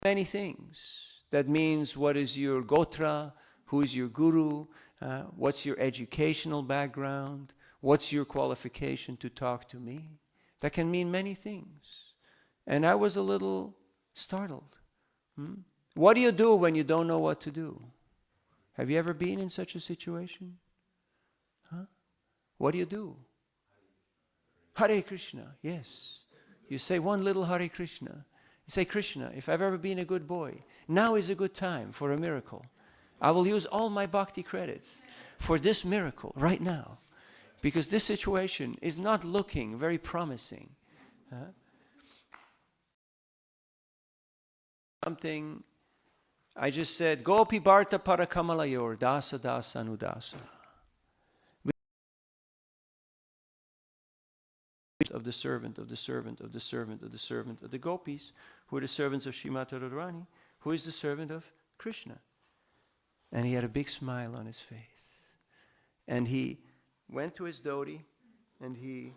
[SPEAKER 1] Many things. That means, what is your gotra? Who is your guru? What's your educational background? What's your qualification to talk to me? That can mean many things. And I was a little startled. What do you do when you don't know what to do? Have you ever been in such a situation? What do you do? Hare Krishna, yes. You say one little Hare Krishna. You say, Krishna, if I've ever been a good boy, now is a good time for a miracle. I will use all my bhakti credits for this miracle right now, because this situation is not looking very promising. Something, I just said, Gopi Bharta Parakamalayor, Dasa Dasa Anudasa. Of the servant, of the servant, of the servant, of the servant of the gopis, who are the servants of Srimati Radharani, who is the servant of Krishna. And he had a big smile on his face. And he went to his dhoti and he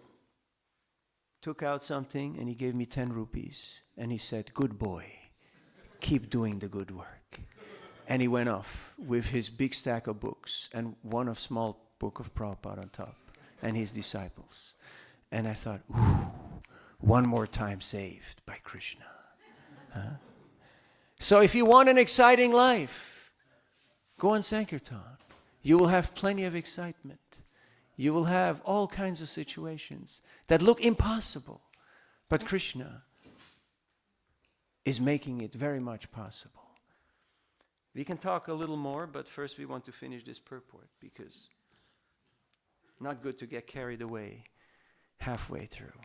[SPEAKER 1] took out something and he gave me 10 rupees. And he said, good boy, keep doing the good work. And he went off with his big stack of books and one of small book of Prabhupada on top and his disciples. And I thought, ooh, one more time saved by Krishna. So if you want an exciting life, go on Sankirtan. You will have plenty of excitement. you will have all kinds of situations that look impossible. But Krishna is making it very much possible. We can talk a little more, but first we want to finish this purport, because not good to get carried away halfway through.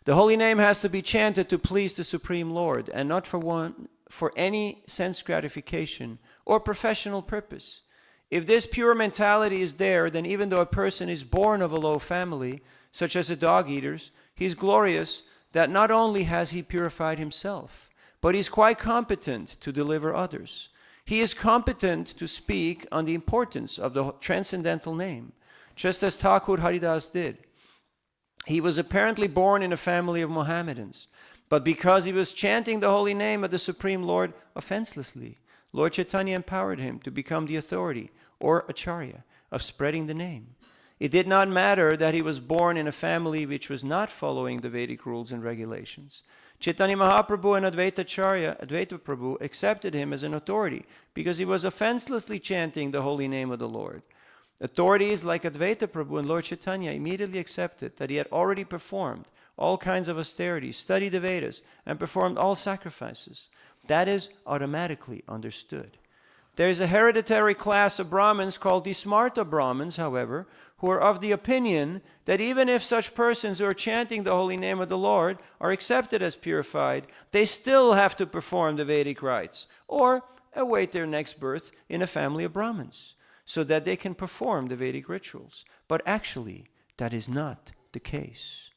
[SPEAKER 1] The holy name has to be chanted to please the Supreme Lord, and not for any sense gratification or professional purpose. If this pure mentality is there, then even though a person is born of a low family, such as a dog eater's, he is glorious that not only has he purified himself, but he is quite competent to deliver others. He is competent to speak on the importance of the transcendental name, just as Thakur Haridas did. He was apparently born in a family of Mohammedans, but because he was chanting the holy name of the Supreme Lord offenselessly, Lord Chaitanya empowered him to become the authority, or acharya, of spreading the name. It did not matter that he was born in a family which was not following the Vedic rules and regulations. Chaitanya Mahaprabhu and Advaita Prabhu accepted him as an authority because he was offenselessly chanting the holy name of the Lord. Authorities like Advaita Prabhu and Lord Chaitanya immediately accepted that he had already performed all kinds of austerities, studied the Vedas, and performed all sacrifices. That is automatically understood. There is a hereditary class of Brahmins called the Smarta Brahmins, however, who are of the opinion that even if such persons who are chanting the holy name of the Lord are accepted as purified, they still have to perform the Vedic rites or await their next birth in a family of Brahmins so that they can perform the Vedic rituals. But actually, that is not the case.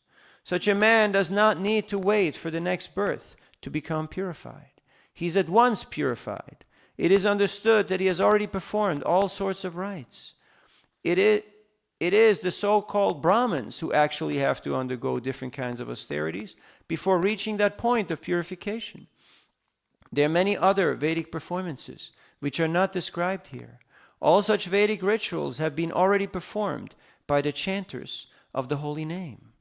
[SPEAKER 1] Such a man does not need to wait for the next birth to become purified. He is at once purified. It is understood that he has already performed all sorts of rites. It is the so-called Brahmins who actually have to undergo different kinds of austerities before reaching that point of purification. There are many other Vedic performances which are not described here. All such Vedic rituals have been already performed by the chanters of the holy name.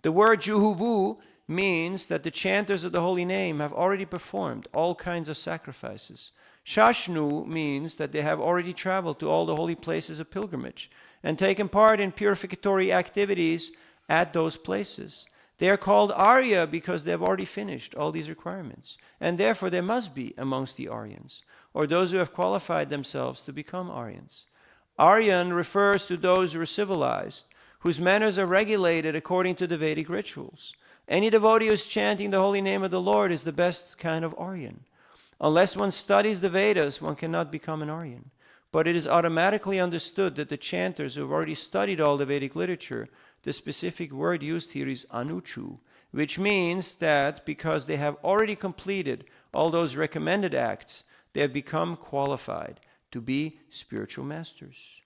[SPEAKER 1] The word Juhuvu means that the chanters of the holy name have already performed all kinds of sacrifices. Shashnu means that they have already traveled to all the holy places of pilgrimage and taken part in purificatory activities at those places. They are called Arya because they have already finished all these requirements, and therefore they must be amongst the Aryans, or those who have qualified themselves to become Aryans. Aryan refers to those who are civilized, whose manners are regulated according to the Vedic rituals. Any devotee who is chanting the holy name of the Lord is the best kind of Aryan. Unless one studies the Vedas, one cannot become an Aryan. But it is automatically understood that the chanters who have already studied all the Vedic literature, the specific word used here is anuchu, which means that because they have already completed all those recommended acts, they have become qualified to be spiritual masters.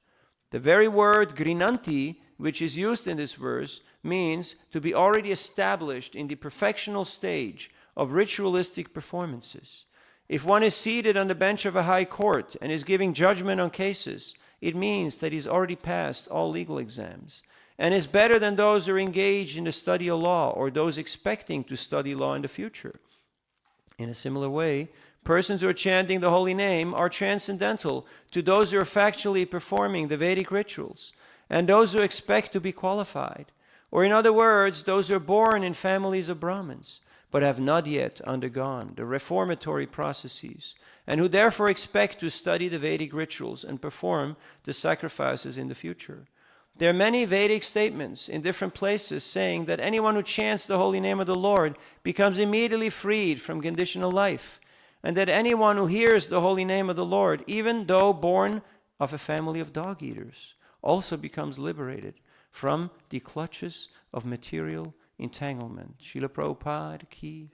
[SPEAKER 1] The very word grinanti, which is used in this verse, means to be already established in the perfectional stage of ritualistic performances. If one is seated on the bench of a high court and is giving judgment on cases, it means that he's already passed all legal exams and is better than those who are engaged in the study of law or those expecting to study law in the future. In a similar way, persons who are chanting the holy name are transcendental to those who are factually performing the Vedic rituals and those who expect to be qualified. Or in other words, those who are born in families of Brahmins but have not yet undergone the reformatory processes, and who therefore expect to study the Vedic rituals and perform the sacrifices in the future. There are many Vedic statements in different places saying that anyone who chants the holy name of the Lord becomes immediately freed from conditional life, and that anyone who hears the holy name of the Lord, even though born of a family of dog eaters, also becomes liberated from the clutches of material entanglement. Srila Prabhupada ki.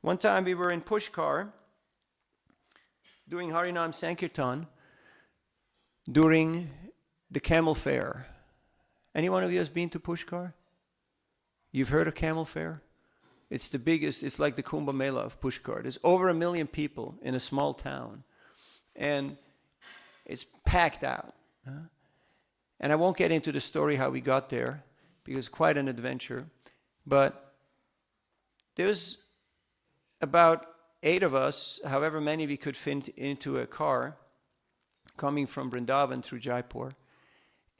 [SPEAKER 1] One time we were in Pushkar doing Harinam Sankirtan during the camel fair. Any one of you has been to Pushkar? You've heard of camel fair? It's the biggest, it's like the Kumbh Mela of Pushkar. There's over 1 million people in a small town. And it's packed out. And I won't get into the story how we got there, because it's quite an adventure. But there's about 8 of us, however many we could fit into a car, coming from Vrindavan through Jaipur.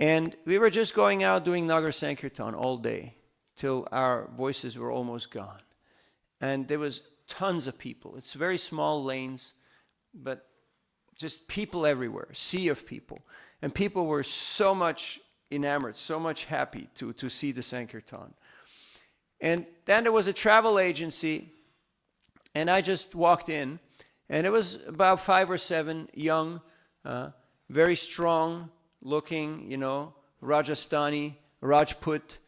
[SPEAKER 1] And we were just going out doing Nagar Sankirtan all day till our voices were almost gone. And there was tons of people. It's very small lanes, but just people everywhere, sea of people. And people were so much enamored, so much happy to see the Sankirtan. And then there was a travel agency, and I just walked in, and it was about 5 or 7 young, very strong looking, Rajasthani, Rajput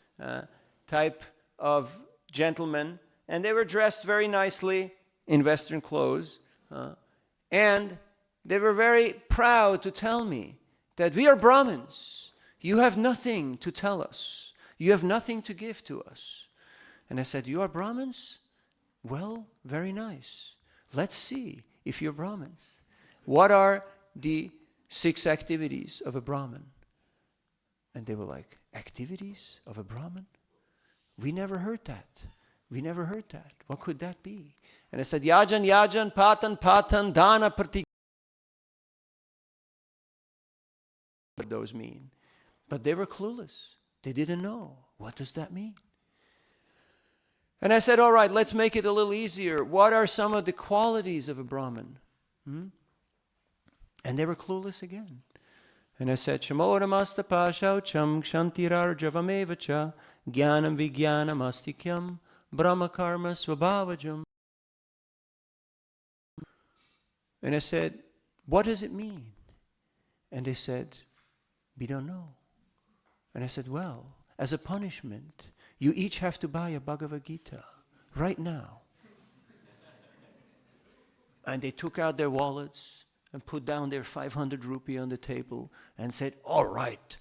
[SPEAKER 1] type of gentlemen. And they were dressed very nicely in Western clothes. And they were very proud to tell me that we are Brahmins. You have nothing to tell us. You have nothing to give to us. And I said, you are Brahmins? Well, very nice. Let's see if you're Brahmins. What are the 6 activities of a Brahmin? And they were like, activities of a Brahmin? We never heard that. We never heard that. What could that be? And I said, yajan, yajan, patan, patan, dana, pratik. What those mean. But they were clueless. They didn't know. What does that mean? And I said, all right, let's make it a little easier. What are some of the qualities of a Brahmin? And they were clueless again. And I said, Shamoramasta Pashaucham Kshantirar Javamevacha Jnanam Vijnanam Astikyam Brahma Karma Swabhavajam. And I said, what does it mean? And they said, we don't know. And I said, well, as a punishment, you each have to buy a Bhagavad Gita right now. And they took out their wallets and put down their 500 rupee on the table and said, all right.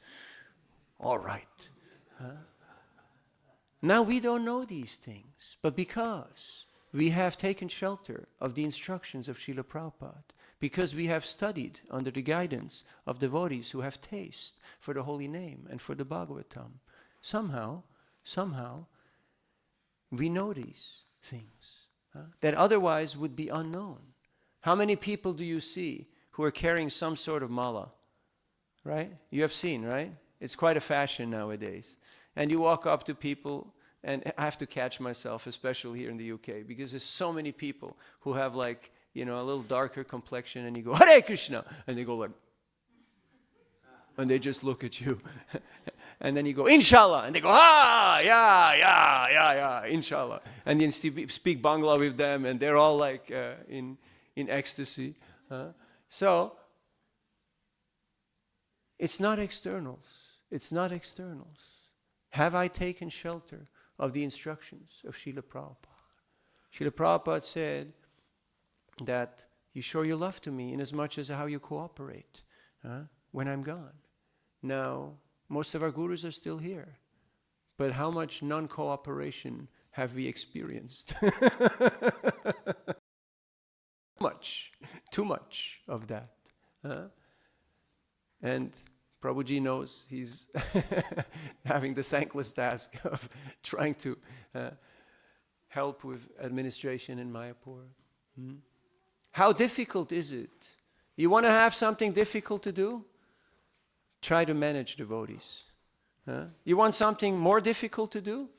[SPEAKER 1] Now we don't know these things, but because we have taken shelter of the instructions of Srila Prabhupada, because we have studied under the guidance of devotees who have taste for the holy name and for the Bhagavatam, somehow, we know these things that otherwise would be unknown. How many people do you see who are carrying some sort of mala? Right? You have seen, right? It's quite a fashion nowadays. And you walk up to people, and I have to catch myself, especially here in the UK, because there's so many people who have like, a little darker complexion, and you go, Hare Krishna, and they go like, and they just look at you. And then you go, Inshallah, and they go, yeah, Inshallah. And then speak Bangla with them, and they're all like in ecstasy. So, it's not externals. It's not externals. Have I taken shelter of the instructions of Srila Prabhupada? Srila Prabhupada said that you show your love to me in as much as how you cooperate when I'm gone. Now, most of our gurus are still here. But how much non-cooperation have we experienced? Too much of that. And Prabhuji knows he's having the thankless task of trying to help with administration in Mayapur. How difficult is it? You want to have something difficult to do? Try to manage devotees. You want something more difficult to do?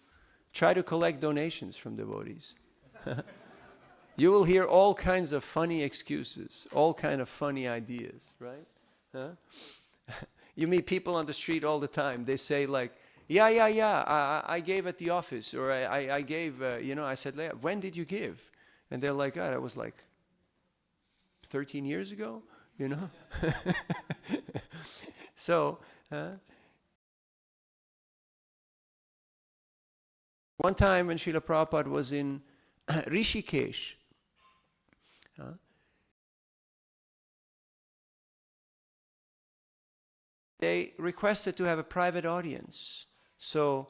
[SPEAKER 1] Try to collect donations from devotees. You will hear all kinds of funny excuses, all kinds of funny ideas, right? You meet people on the street all the time. They say like, I gave at the office, or I gave, I said, when did you give? And they're like, that was like 13 years ago, So, one time when Srila Prabhupada was in Rishikesh, they requested to have a private audience. So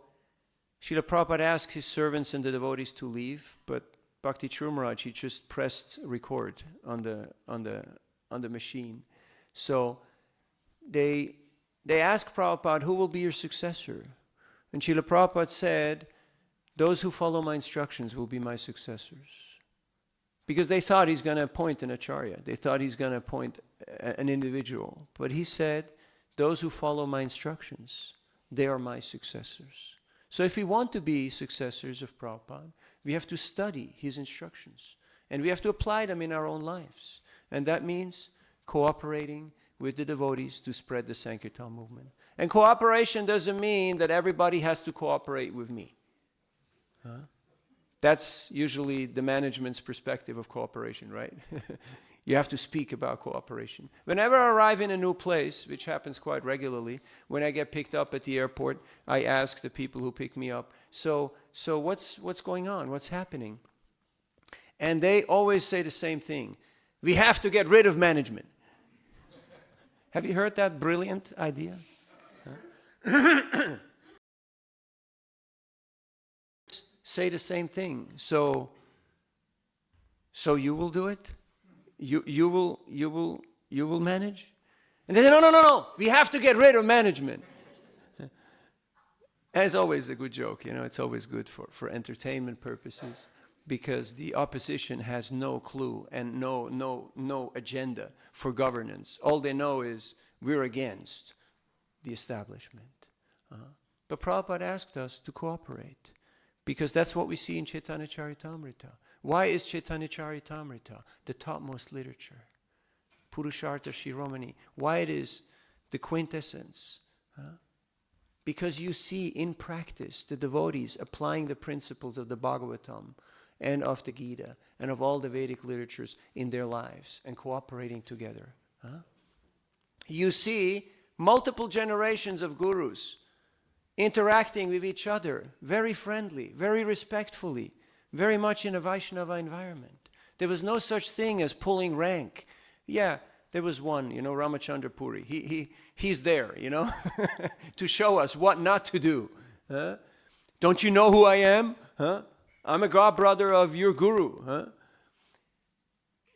[SPEAKER 1] Srila Prabhupada asked his servants and the devotees to leave, but Bhakti Maharaj, he just pressed record on the machine. So they asked Prabhupada, who will be your successor? And Srila Prabhupada said, those who follow my instructions will be my successors. Because they thought he's going to appoint an acharya. They thought he's going to appoint an individual. But he said,
[SPEAKER 2] those who follow my instructions, they are my successors. So if we want to be successors of Prabhupada, we have to study his instructions. And we have to apply them in our own lives. And that means cooperating with the devotees to spread the Sankirtan movement. And cooperation doesn't mean that everybody has to cooperate with me. That's usually the management's perspective of cooperation, right? You have to speak about cooperation. Whenever I arrive in a new place, which happens quite regularly, when I get picked up at the airport, I ask the people who pick me up, so what's going on? What's happening? And they always say the same thing. We have to get rid of management. Have you heard that brilliant idea? Say the same thing. So you will do it? You will manage? And they say, no. We have to get rid of management. And it's always a good joke, it's always good for entertainment purposes, because the opposition has no clue and no agenda for governance. All they know is we're against the establishment. But Prabhupada asked us to cooperate, because that's what we see in Chaitanya Charitamrita. Why is Chaitanya Charitamrita the topmost literature? Purushartha Shiromani. Why it is the quintessence? Because you see in practice the devotees applying the principles of the Bhagavatam and of the Gita and of all the Vedic literatures in their lives and cooperating together. You see multiple generations of gurus interacting with each other, very friendly, very respectfully, very much in a Vaishnava environment. There was no such thing as pulling rank. Yeah, there was one, Ramachandra Puri. He's there, to show us what not to do. Don't you know who I am? I'm a godbrother of your guru.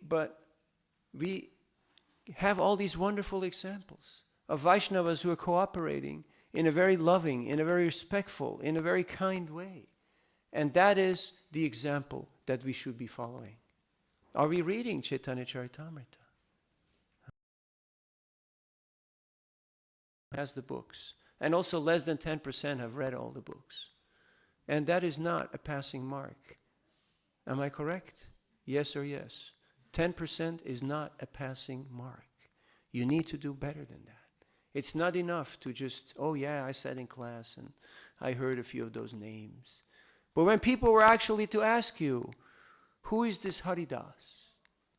[SPEAKER 2] But we have all these wonderful examples of Vaishnavas who are cooperating in a very loving, in a very respectful, in a very kind way. And that is the example that we should be following. Are we reading Chaitanya Charitamrita? Has the books. And also less than 10% have read all the books. And that is not a passing mark. Am I correct? Yes or yes? 10% is not a passing mark. You need to do better than that. It's not enough to just, oh yeah, I sat in class and I heard a few of those names. But when people were actually to ask you, who is this Haridas?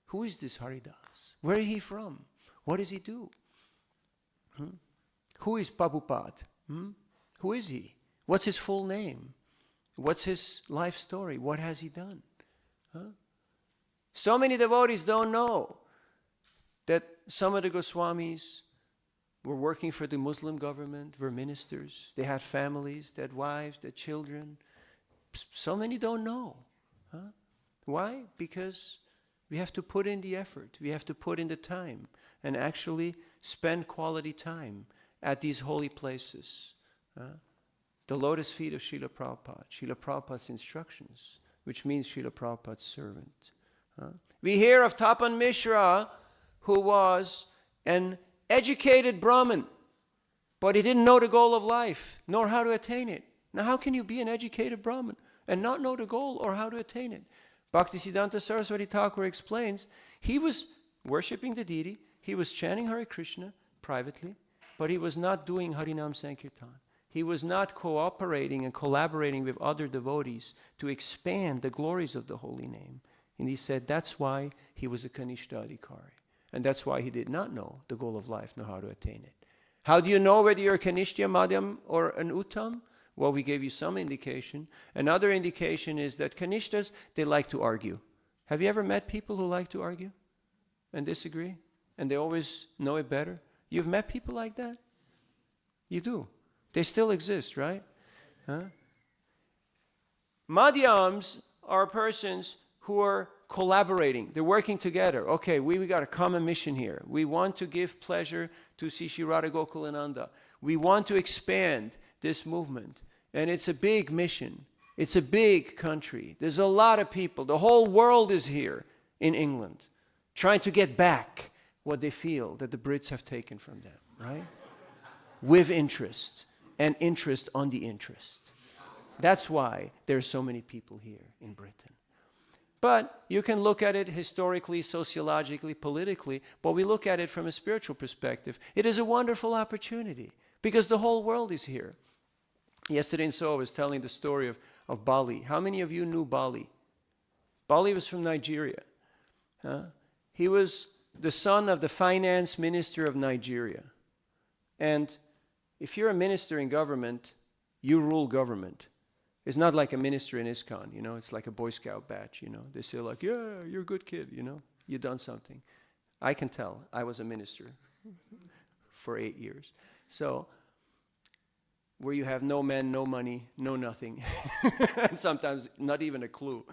[SPEAKER 2] Who is this Haridas? Where is he from? What does he do? Who is Prabhupada? Who is he? What's his full name? What's his life story? What has he done? So many devotees don't know that some of the Goswamis were working for the Muslim government, were ministers. They had families, they had wives, they had children. So many don't know. Why? Because we have to put in the effort. We have to put in the time and actually spend quality time at these holy places. The lotus feet of Srila Prabhupada, Srila Prabhupada's instructions, which means Srila Prabhupada's servant. We hear of Tapan Mishra, who was an educated Brahmin, but he didn't know the goal of life, nor how to attain it. Now how can you be an educated Brahmin and not know the goal or how to attain it? Bhaktisiddhanta Saraswati Thakur explains, he was worshipping the deity, he was chanting Hare Krishna privately, but he was not doing Harinam Sankirtan. He was not cooperating and collaborating with other devotees to expand the glories of the holy name. And he said that's why he was a Kanishta Adhikari. And that's why he did not know the goal of life, nor how to attain it. How do you know whether you're a Kanishta, Madhyam, or an Uttam? Well, we gave you some indication. Another indication is that Kanishtas, they like to argue. Have you ever met people who like to argue and disagree? And they always know it better? You've met people like that? You do. They still exist, right? Madhyams are persons who are collaborating. They're working together. Okay, we got a common mission here. We want to give pleasure to Sri Radha Gokulananda. We want to expand this movement. And it's a big mission. It's a big country. There's a lot of people. The whole world is here in England trying to get back what they feel that the Brits have taken from them, right? with interest, and interest on the interest. That's why there's so many people here in Britain. But you can look at it historically, sociologically, politically, but we look at it from a spiritual perspective. It is a wonderful opportunity because the whole world is here. Yesterday in Seoul, I was telling the story of Bali. How many of you knew Bali? Bali was from Nigeria. He was the son of the finance minister of Nigeria. And if you're a minister in government, you rule government. It's not like a minister in ISKCON, you know, it's like a Boy Scout badge, you know. They say like, yeah, you're a good kid, you know, you've done something. I can tell. I was a minister for 8 years. So, where you have no men, no money, no nothing, and sometimes not even a clue.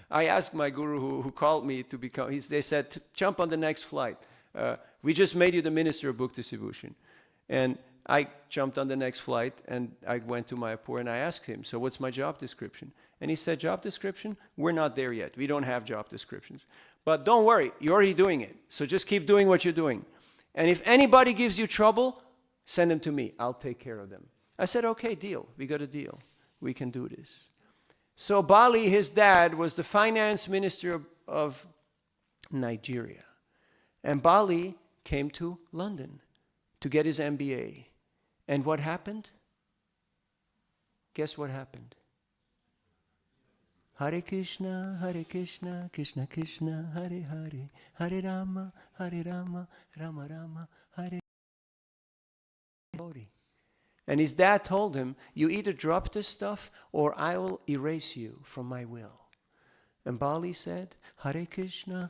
[SPEAKER 2] I asked my guru who called me to become, they said, jump on the next flight. We just made you the minister of book distribution. And I jumped on the next flight and I went to Mayapur and I asked him, so what's my job description? And he said, job description? We're not there yet. We don't have job descriptions. But don't worry, you're already doing it. So just keep doing what you're doing. And if anybody gives you trouble, send them to me. I'll take care of them. I said, okay, deal. We got a deal. We can do this. So Bali, his dad, was the finance minister of Nigeria. And Bali came to London to get his MBA. And what happened? Guess what happened? Hare Krishna, Krishna Krishna, Hare Hare, Hare Rama, Rama Rama, Hare Hare. And his dad told him, you either drop this stuff or I will erase you from my will. And Bali said, Hare Krishna,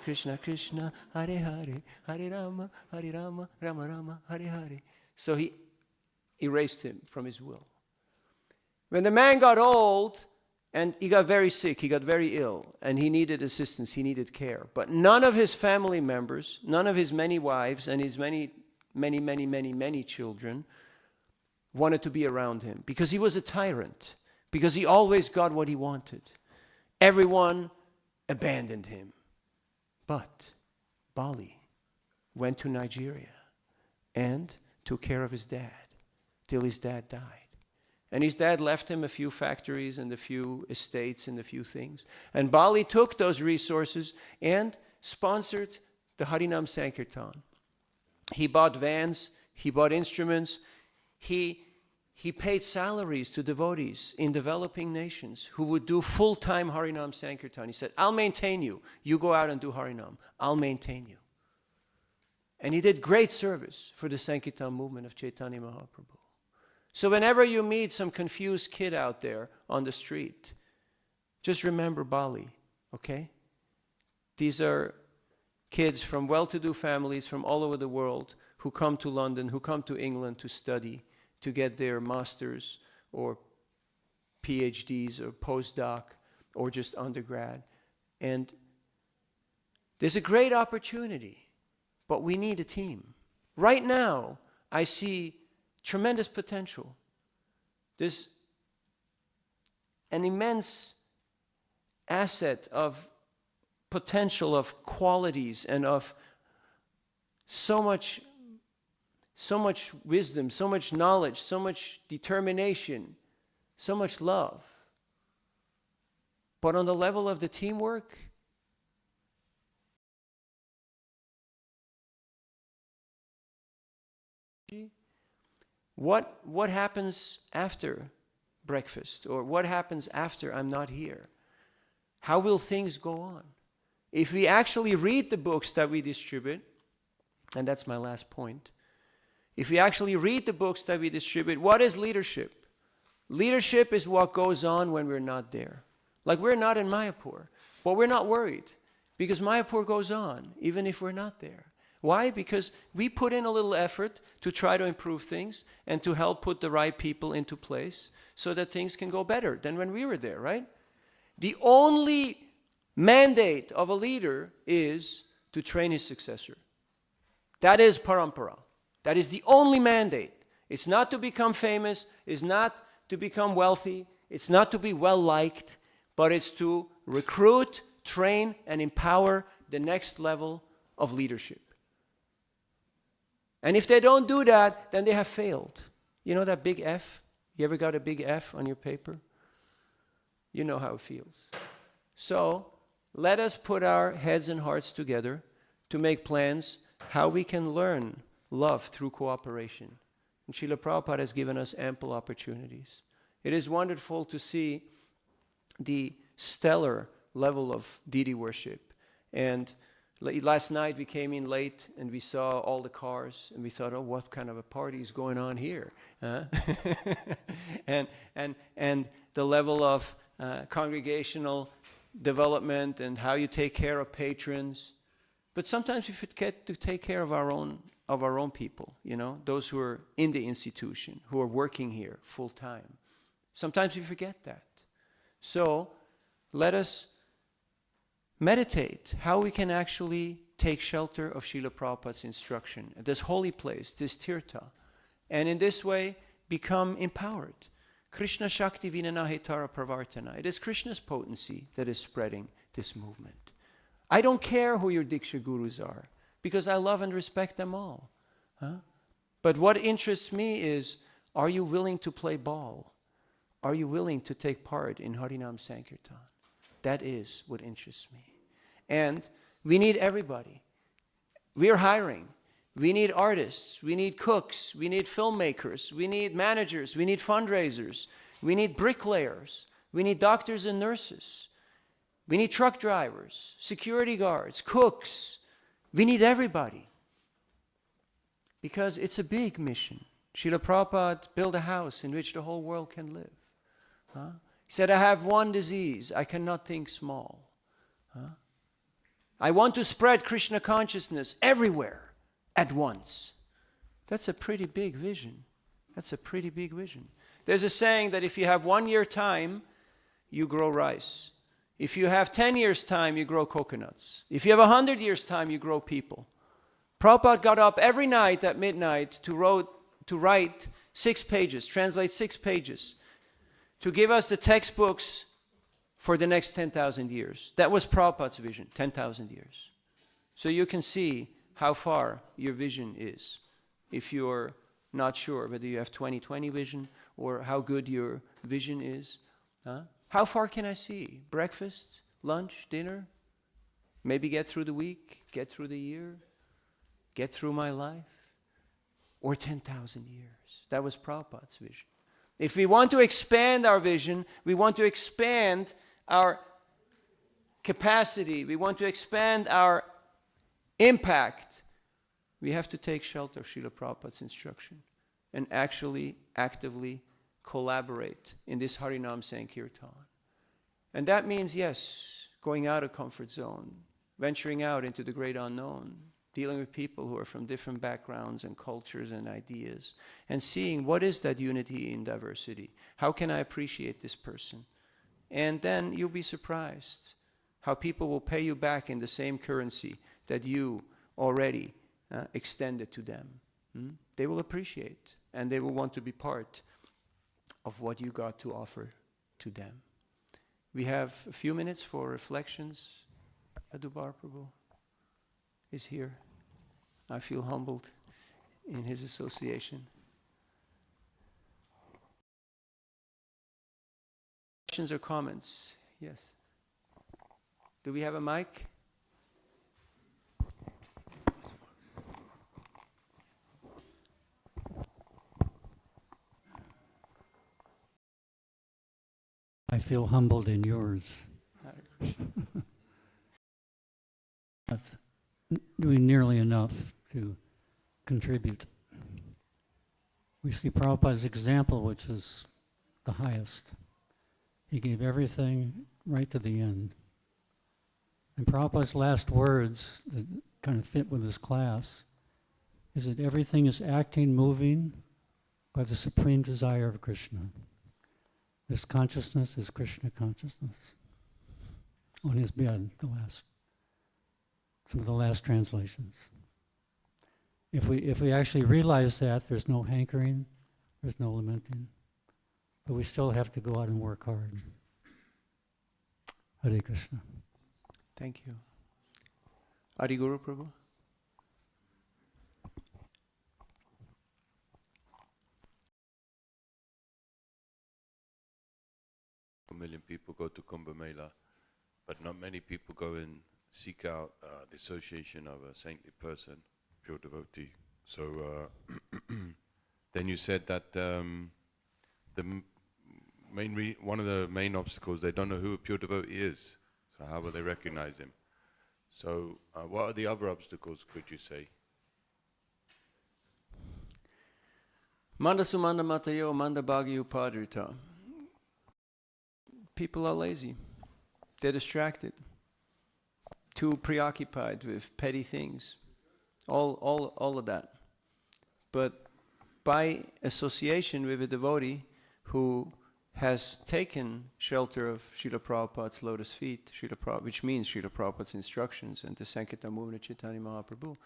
[SPEAKER 2] Krishna Krishna, Hare Hare, Hare Rama, Rama Rama, Hare Hare. So he erased him from his will. When the man got old and he got very sick, he got very ill, and he needed assistance, he needed care. But none of his family members, none of his many wives and his many children wanted to be around him because he was a tyrant, because he always got what he wanted. Everyone abandoned him. But Bali went to Nigeria and took care of his dad till his dad died. And his dad left him a few factories and a few estates and a few things. And Bali took those resources and sponsored the Harinam Sankirtan. He bought vans, he bought instruments, he paid salaries to devotees in developing nations who would do full-time Harinam Sankirtan. He said, I'll maintain you. You go out and do Harinam. I'll maintain you. And he did great service for the Sankirtan movement of Chaitanya Mahaprabhu. So whenever you meet some confused kid out there on the street, just remember Bali, okay? These are kids from well-to-do families from all over the world who come to London, who come to England to study, to get their masters or PhDs or postdoc or just undergrad. And there's a great opportunity, but we need a team. Right now, I see tremendous potential. There's an immense asset of potential, of qualities, and of so much wisdom, so much knowledge, so much determination, so much love. But on the level of the teamwork, what happens after breakfast? Or what happens after I'm not here? How will things go on? If we actually read the books that we distribute, and that's my last point, if we actually read the books that we distribute, what is leadership? Leadership is what goes on when we're not there. Like we're not in Mayapur, but we're not worried because Mayapur goes on even if we're not there. Why? Because we put in a little effort to try to improve things and to help put the right people into place so that things can go better than when we were there, right? The only mandate of a leader is to train his successor. That is parampara. That is the only mandate. It's not to become famous, it's not to become wealthy, it's not to be well-liked, but it's to recruit, train, and empower the next level of leadership. And if they don't do that, then they have failed. You know that big F? You ever got a big F on your paper? You know how it feels. So let us put our heads and hearts together to make plans how we can learn love through cooperation. And Srila Prabhupada has given us ample opportunities. It is wonderful to see the stellar level of deity worship. And last night we came in late and we saw all the cars and we thought, oh, what kind of a party is going on here? Huh? and the level of congregational development and how you take care of patrons. But sometimes we forget to take care of our own people, you know, those who are in the institution, who are working here full time. Sometimes we forget that. So let us meditate how we can actually take shelter of Srila Prabhupada's instruction at this holy place, this tirtha, and in this way become empowered. Krishna Shakti Vinanahetara Pravartana. It is Krishna's potency that is spreading this movement. I don't care who your Diksha Gurus are, because I love and respect them all. Huh? But what interests me is, are you willing to play ball? Are you willing to take part in Harinam Sankirtan? That is what interests me. And we need everybody. We are hiring. We need artists. We need cooks. We need filmmakers. We need managers. We need fundraisers. We need bricklayers. We need doctors and nurses. We need truck drivers, security guards, cooks. We need everybody. Because it's a big mission. Srila Prabhupada built a house in which the whole world can live. Huh? He said, I have one disease. I cannot think small. Huh? I want to spread Krishna consciousness everywhere at once. That's a pretty big vision. That's a pretty big vision. There's a saying that if you have 1 year time, you grow rice. If you have 10 years time, you grow coconuts. If you have 100 years time, you grow people. Prabhupada got up every night at midnight to write 6 pages, translate 6 pages, to give us the textbooks for the next 10,000 years. That was Prabhupada's vision, 10,000 years. So you can see how far your vision is if you're not sure whether you have 20/20 vision or how good your vision is. Huh? How far can I see? Breakfast, lunch, dinner? Maybe get through the week, get through the year, get through my life? Or 10,000 years? That was Prabhupada's vision. If we want to expand our vision, we want to expand our capacity, we want to expand our impact, we have to take shelter of Srila Prabhupada's instruction and actually actively collaborate in this Harinam Sankirtan. And that means, yes, going out of comfort zone, venturing out into the great unknown, dealing with people who are from different backgrounds and cultures and ideas, and seeing what is that unity in diversity. How can I appreciate this person? And then you'll be surprised how people will pay you back in the same currency that you already extended to them. They will appreciate, and they will want to be part of what you got to offer to them. We have a few minutes for reflections. Adubar Prabhu is here. I feel humbled in his association. Questions or comments? Yes. Do we have a mic?
[SPEAKER 3] I feel humbled in yours. Not doing nearly enough to contribute. We see Prabhupada's example, which is the highest. He gave everything right to the end. And Prabhupada's last words that kind of fit with his class is that everything is acting, moving by the supreme desire of Krishna. This consciousness is Krishna consciousness. On his bed, some of the last translations. If we actually realize that, there's no hankering, there's no lamenting, but we still have to go out and work hard. Hare Krishna.
[SPEAKER 2] Thank you. Adi Guru Prabhu.
[SPEAKER 4] A million people go to Kumbh Mela, but not many people go and seek out the association of a saintly person, pure devotee. So then you said that one of the main obstacles, they don't know who a pure devotee is. So how will they recognize him? So what are the other obstacles, could you say?
[SPEAKER 2] Manda sumanda matayo manda bhagyu padrita. People are lazy. They're distracted. Too preoccupied with petty things. All of that. But by association with a devotee who has taken shelter of Srila Prabhupada's lotus feet, which means Srila Prabhupada's instructions and the Sankirtan movement of Chaitanya Mahaprabhu,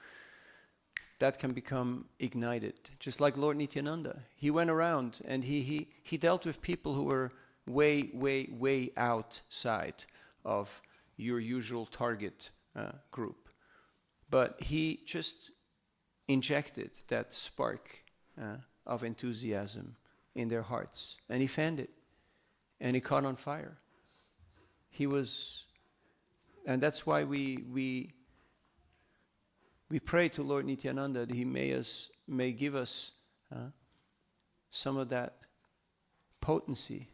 [SPEAKER 2] that can become ignited. Just like Lord Nityananda. He went around and he dealt with people who were way outside of your usual target group. But he just injected that spark of enthusiasm in their hearts. And he fanned it. And it caught on fire. And that's why we pray to Lord Nityananda that he may give us some of that potency.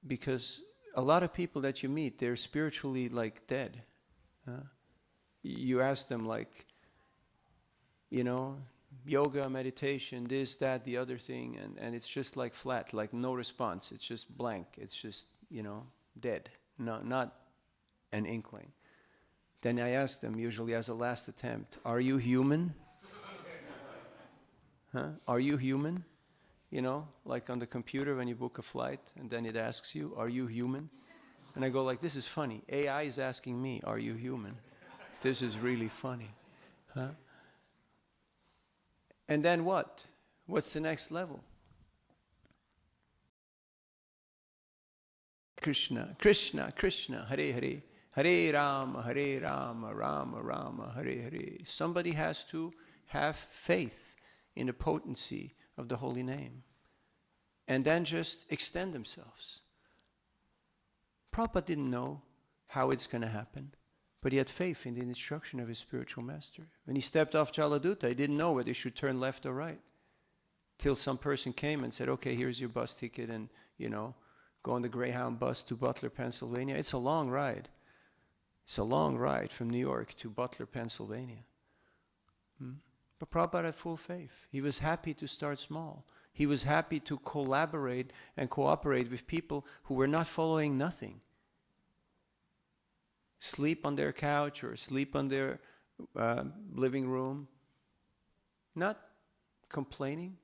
[SPEAKER 2] Because a lot of people that you meet, they're spiritually like dead. You ask them like, yoga, meditation, this, that, the other thing, and it's just like flat, like no response. It's just blank. It's just, dead. Not an inkling. Then I ask them, usually as a last attempt, are you human? Are you human? Like on the computer when you book a flight, and then it asks you, are you human? And I go like, this is funny. AI is asking me, are you human? This is really funny. And then what? What's the next level? Krishna, Krishna, Krishna, Hare Hare, Hare Rama, Rama Rama, Hare Hare. Somebody has to have faith in the potency of the holy name. And then just extend themselves. Prabhupada didn't know how it's going to happen, but he had faith in the instruction of his spiritual master. When he stepped off Jaladuta, he didn't know whether he should turn left or right. Till some person came and said, okay, here's your bus ticket, and, go on the Greyhound bus to Butler, Pennsylvania. It's a long ride. It's a long ride from New York to Butler, Pennsylvania. But Prabhupada had full faith. He was happy to start small. He was happy to collaborate and cooperate with people who were not following nothing. Sleep on their couch or sleep on their living room. Not complaining.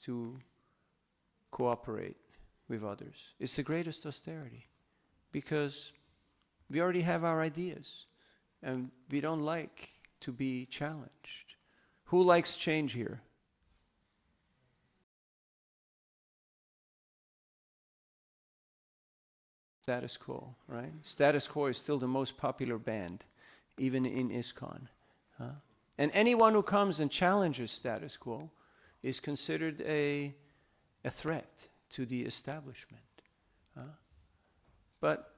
[SPEAKER 2] To cooperate with others. It's the greatest austerity. Because we already have our ideas. And we don't like to be challenged. Who likes change here? Status quo, right? Status quo is still the most popular band, even in ISKCON. And anyone who comes and challenges status quo is considered a threat to the establishment. But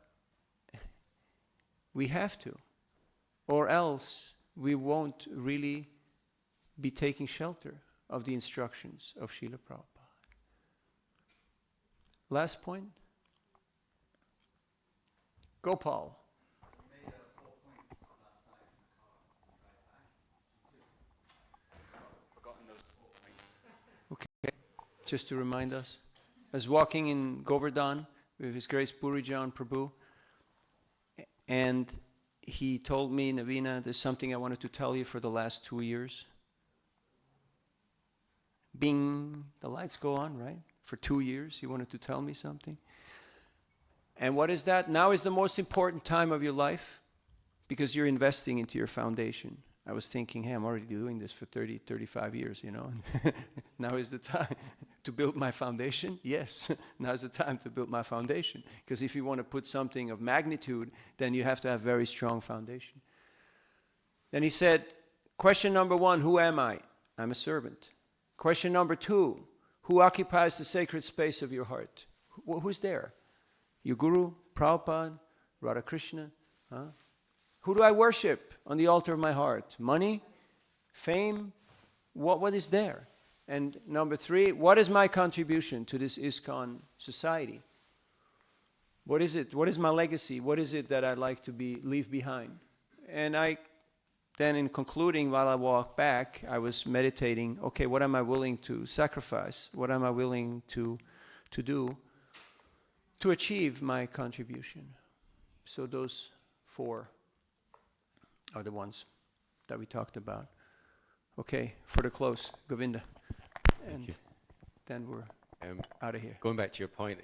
[SPEAKER 2] we have to, or else we won't really be taking shelter of the instructions of Srila Prabhupada. Last point. Gopal.
[SPEAKER 5] You made 4 points last night in the car on the drive back.
[SPEAKER 2] Forgotten those 4 points. Okay, just to remind us. I was walking in Govardhan with His Grace Purijan Prabhu, and he told me, Navina, there's something I wanted to tell you for the last 2 years. Bing, the lights go on, right? For 2 years, he wanted to tell me something. And what is that? Now is the most important time of your life because you're investing into your foundation. I was thinking, hey, I'm already doing this for 30, 35 years, Now is the time to build my foundation? Yes, now is the time to build my foundation. Because if you want to put something of magnitude, then you have to have very strong foundation. Then he said, question number 1, who am I? I'm a servant. Question number 2, who occupies the sacred space of your heart? Who's there? Your Guru, Prabhupada, Radha Krishna? Huh? Who do I worship on the altar of my heart? Money? Fame? What is there? And number 3, what is my contribution to this ISKCON society? What is it? What is my legacy? What is it that I'd like to leave behind? And then in concluding, while I walk back, I was meditating, okay, what am I willing to sacrifice? What am I willing to do to achieve my contribution? So those 4 are the ones that we talked about. Okay, for the close, Govinda. And then we're out of here.
[SPEAKER 6] Going back to your point,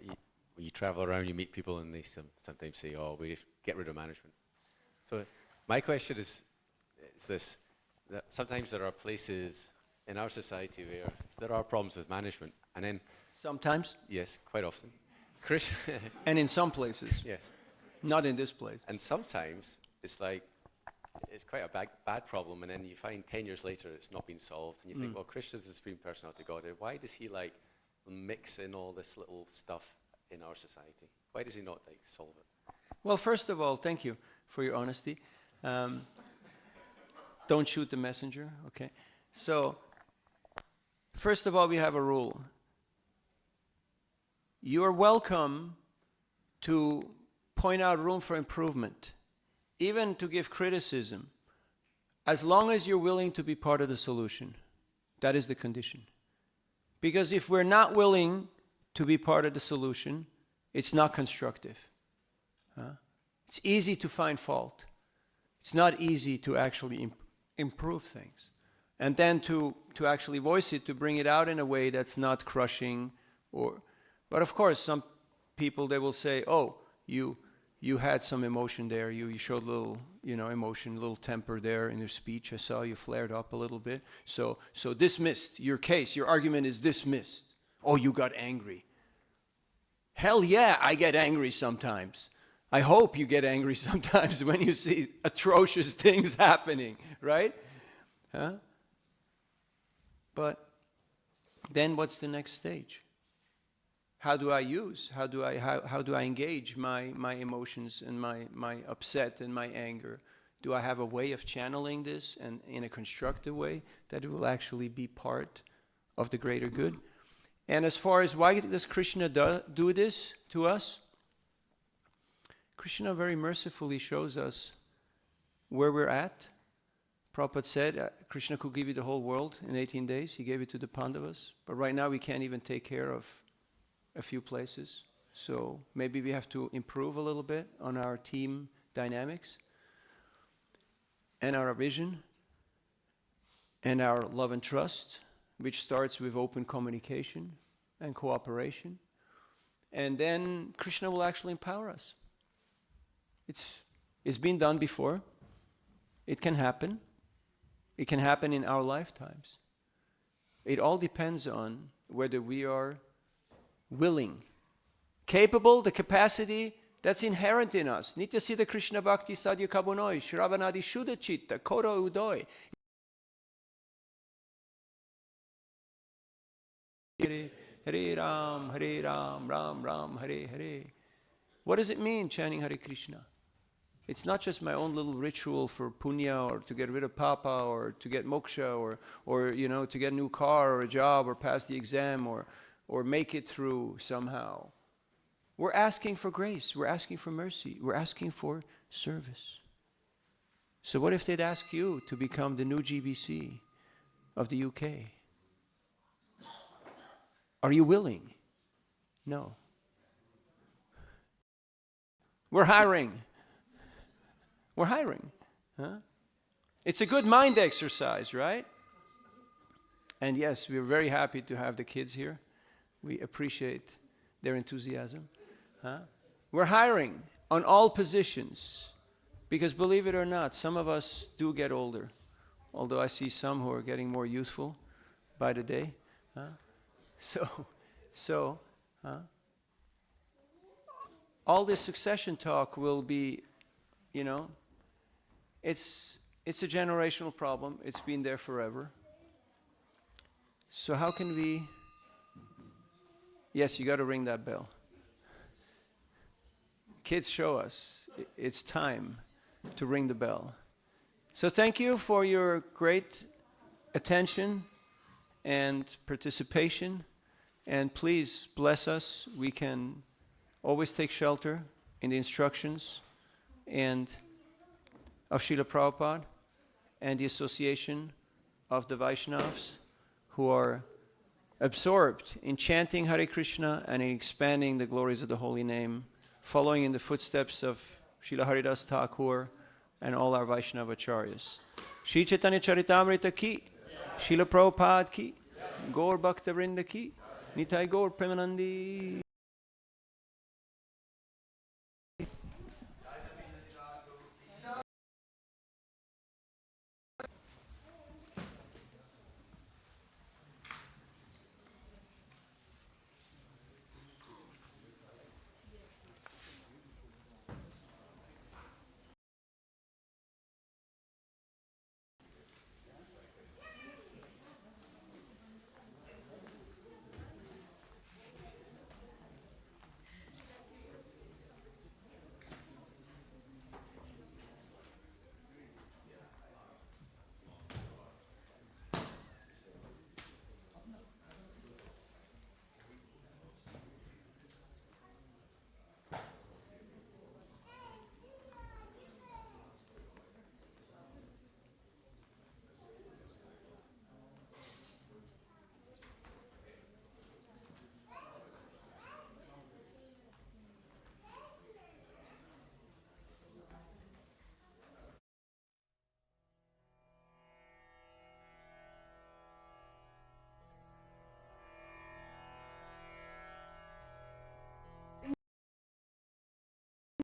[SPEAKER 6] when you travel around, you meet people and they sometimes say, oh, we get rid of management. So my question is this, that sometimes there are places in our society where there are problems with management, and then...
[SPEAKER 2] Sometimes?
[SPEAKER 6] Yes, quite often.
[SPEAKER 2] And in some places.
[SPEAKER 6] Yes.
[SPEAKER 2] Not in this place.
[SPEAKER 6] And sometimes it's like, it's quite a bad problem, and then you find 10 years later it's not been solved, and you think, well, Krishna's the Supreme Personality of Godhead. Why does he like mix in all this little stuff in our society? Why does he not like solve it?
[SPEAKER 2] Well, first of all, thank you for your honesty. Don't shoot the messenger, okay? So, first of all, we have a rule. You are welcome to point out room for improvement, even to give criticism, as long as you're willing to be part of the solution. That is the condition. Because if we're not willing to be part of the solution, it's not constructive. It's easy to find fault. It's not easy to actually improve things. And then to actually voice it, to bring it out in a way that's not crushing. But of course, some people, they will say, oh, you had some emotion there. You showed a little, emotion, a little temper there in your speech. I saw you flared up a little bit. So dismissed. Your case, your argument is dismissed. Oh, you got angry. Hell yeah, I get angry sometimes. I hope you get angry sometimes when you see atrocious things happening, right? Huh? But then what's the next stage? How do I engage my emotions and my upset and my anger? Do I have a way of channeling this and in a constructive way that it will actually be part of the greater good? And as far as why does Krishna do this to us? Krishna very mercifully shows us where we're at. Prabhupada said Krishna could give you the whole world in 18 days. He gave it to the Pandavas. But right now we can't even take care of a few places. So maybe we have to improve a little bit on our team dynamics and our vision and our love and trust, which starts with open communication and cooperation. And then Krishna will actually empower us. It's been done before. It can happen. It can happen in our lifetimes. It all depends on whether we are willing, capable, the capacity that's inherent in us. Nitya Siddha Krishna Bhakti Sadhya Kabunoi, Shravanadi Shuddha Chitta, Koro Udoy. Hare Ram, Ram Ram, Hare Hare. What does it mean, chanting Hare Krishna? It's not just my own little ritual for punya or to get rid of papa or to get moksha or to get a new car or a job or pass the exam or make it through somehow. We're asking for grace. We're asking for mercy. We're asking for service. So what if they'd ask you to become the new GBC of the UK? Are you willing? No. We're hiring. We're hiring. Huh? It's a good mind exercise, right? And yes, we're very happy to have the kids here. We appreciate their enthusiasm. Huh? We're hiring on all positions because believe it or not, some of us do get older. Although I see some who are getting more youthful by the day. Huh? So, all this succession talk will be, it's a generational problem. It's been there forever. So how can we... Yes, you got to ring that bell. Kids, show us. It's time to ring the bell. So thank you for your great attention and participation. And please bless us. We can always take shelter in the instructions and of Srila Prabhupada and the association of the Vaishnavas who are absorbed in chanting Hare Krishna and in expanding the glories of the holy name, following in the footsteps of Srila Haridas Thakur and all our Vaishnava Acharyas. Shri Chaitanya Charitamrita ki, Srila Prabhupada ki, Gaur Bhakta Vrinda ki, Nitai Gaur Premanandi.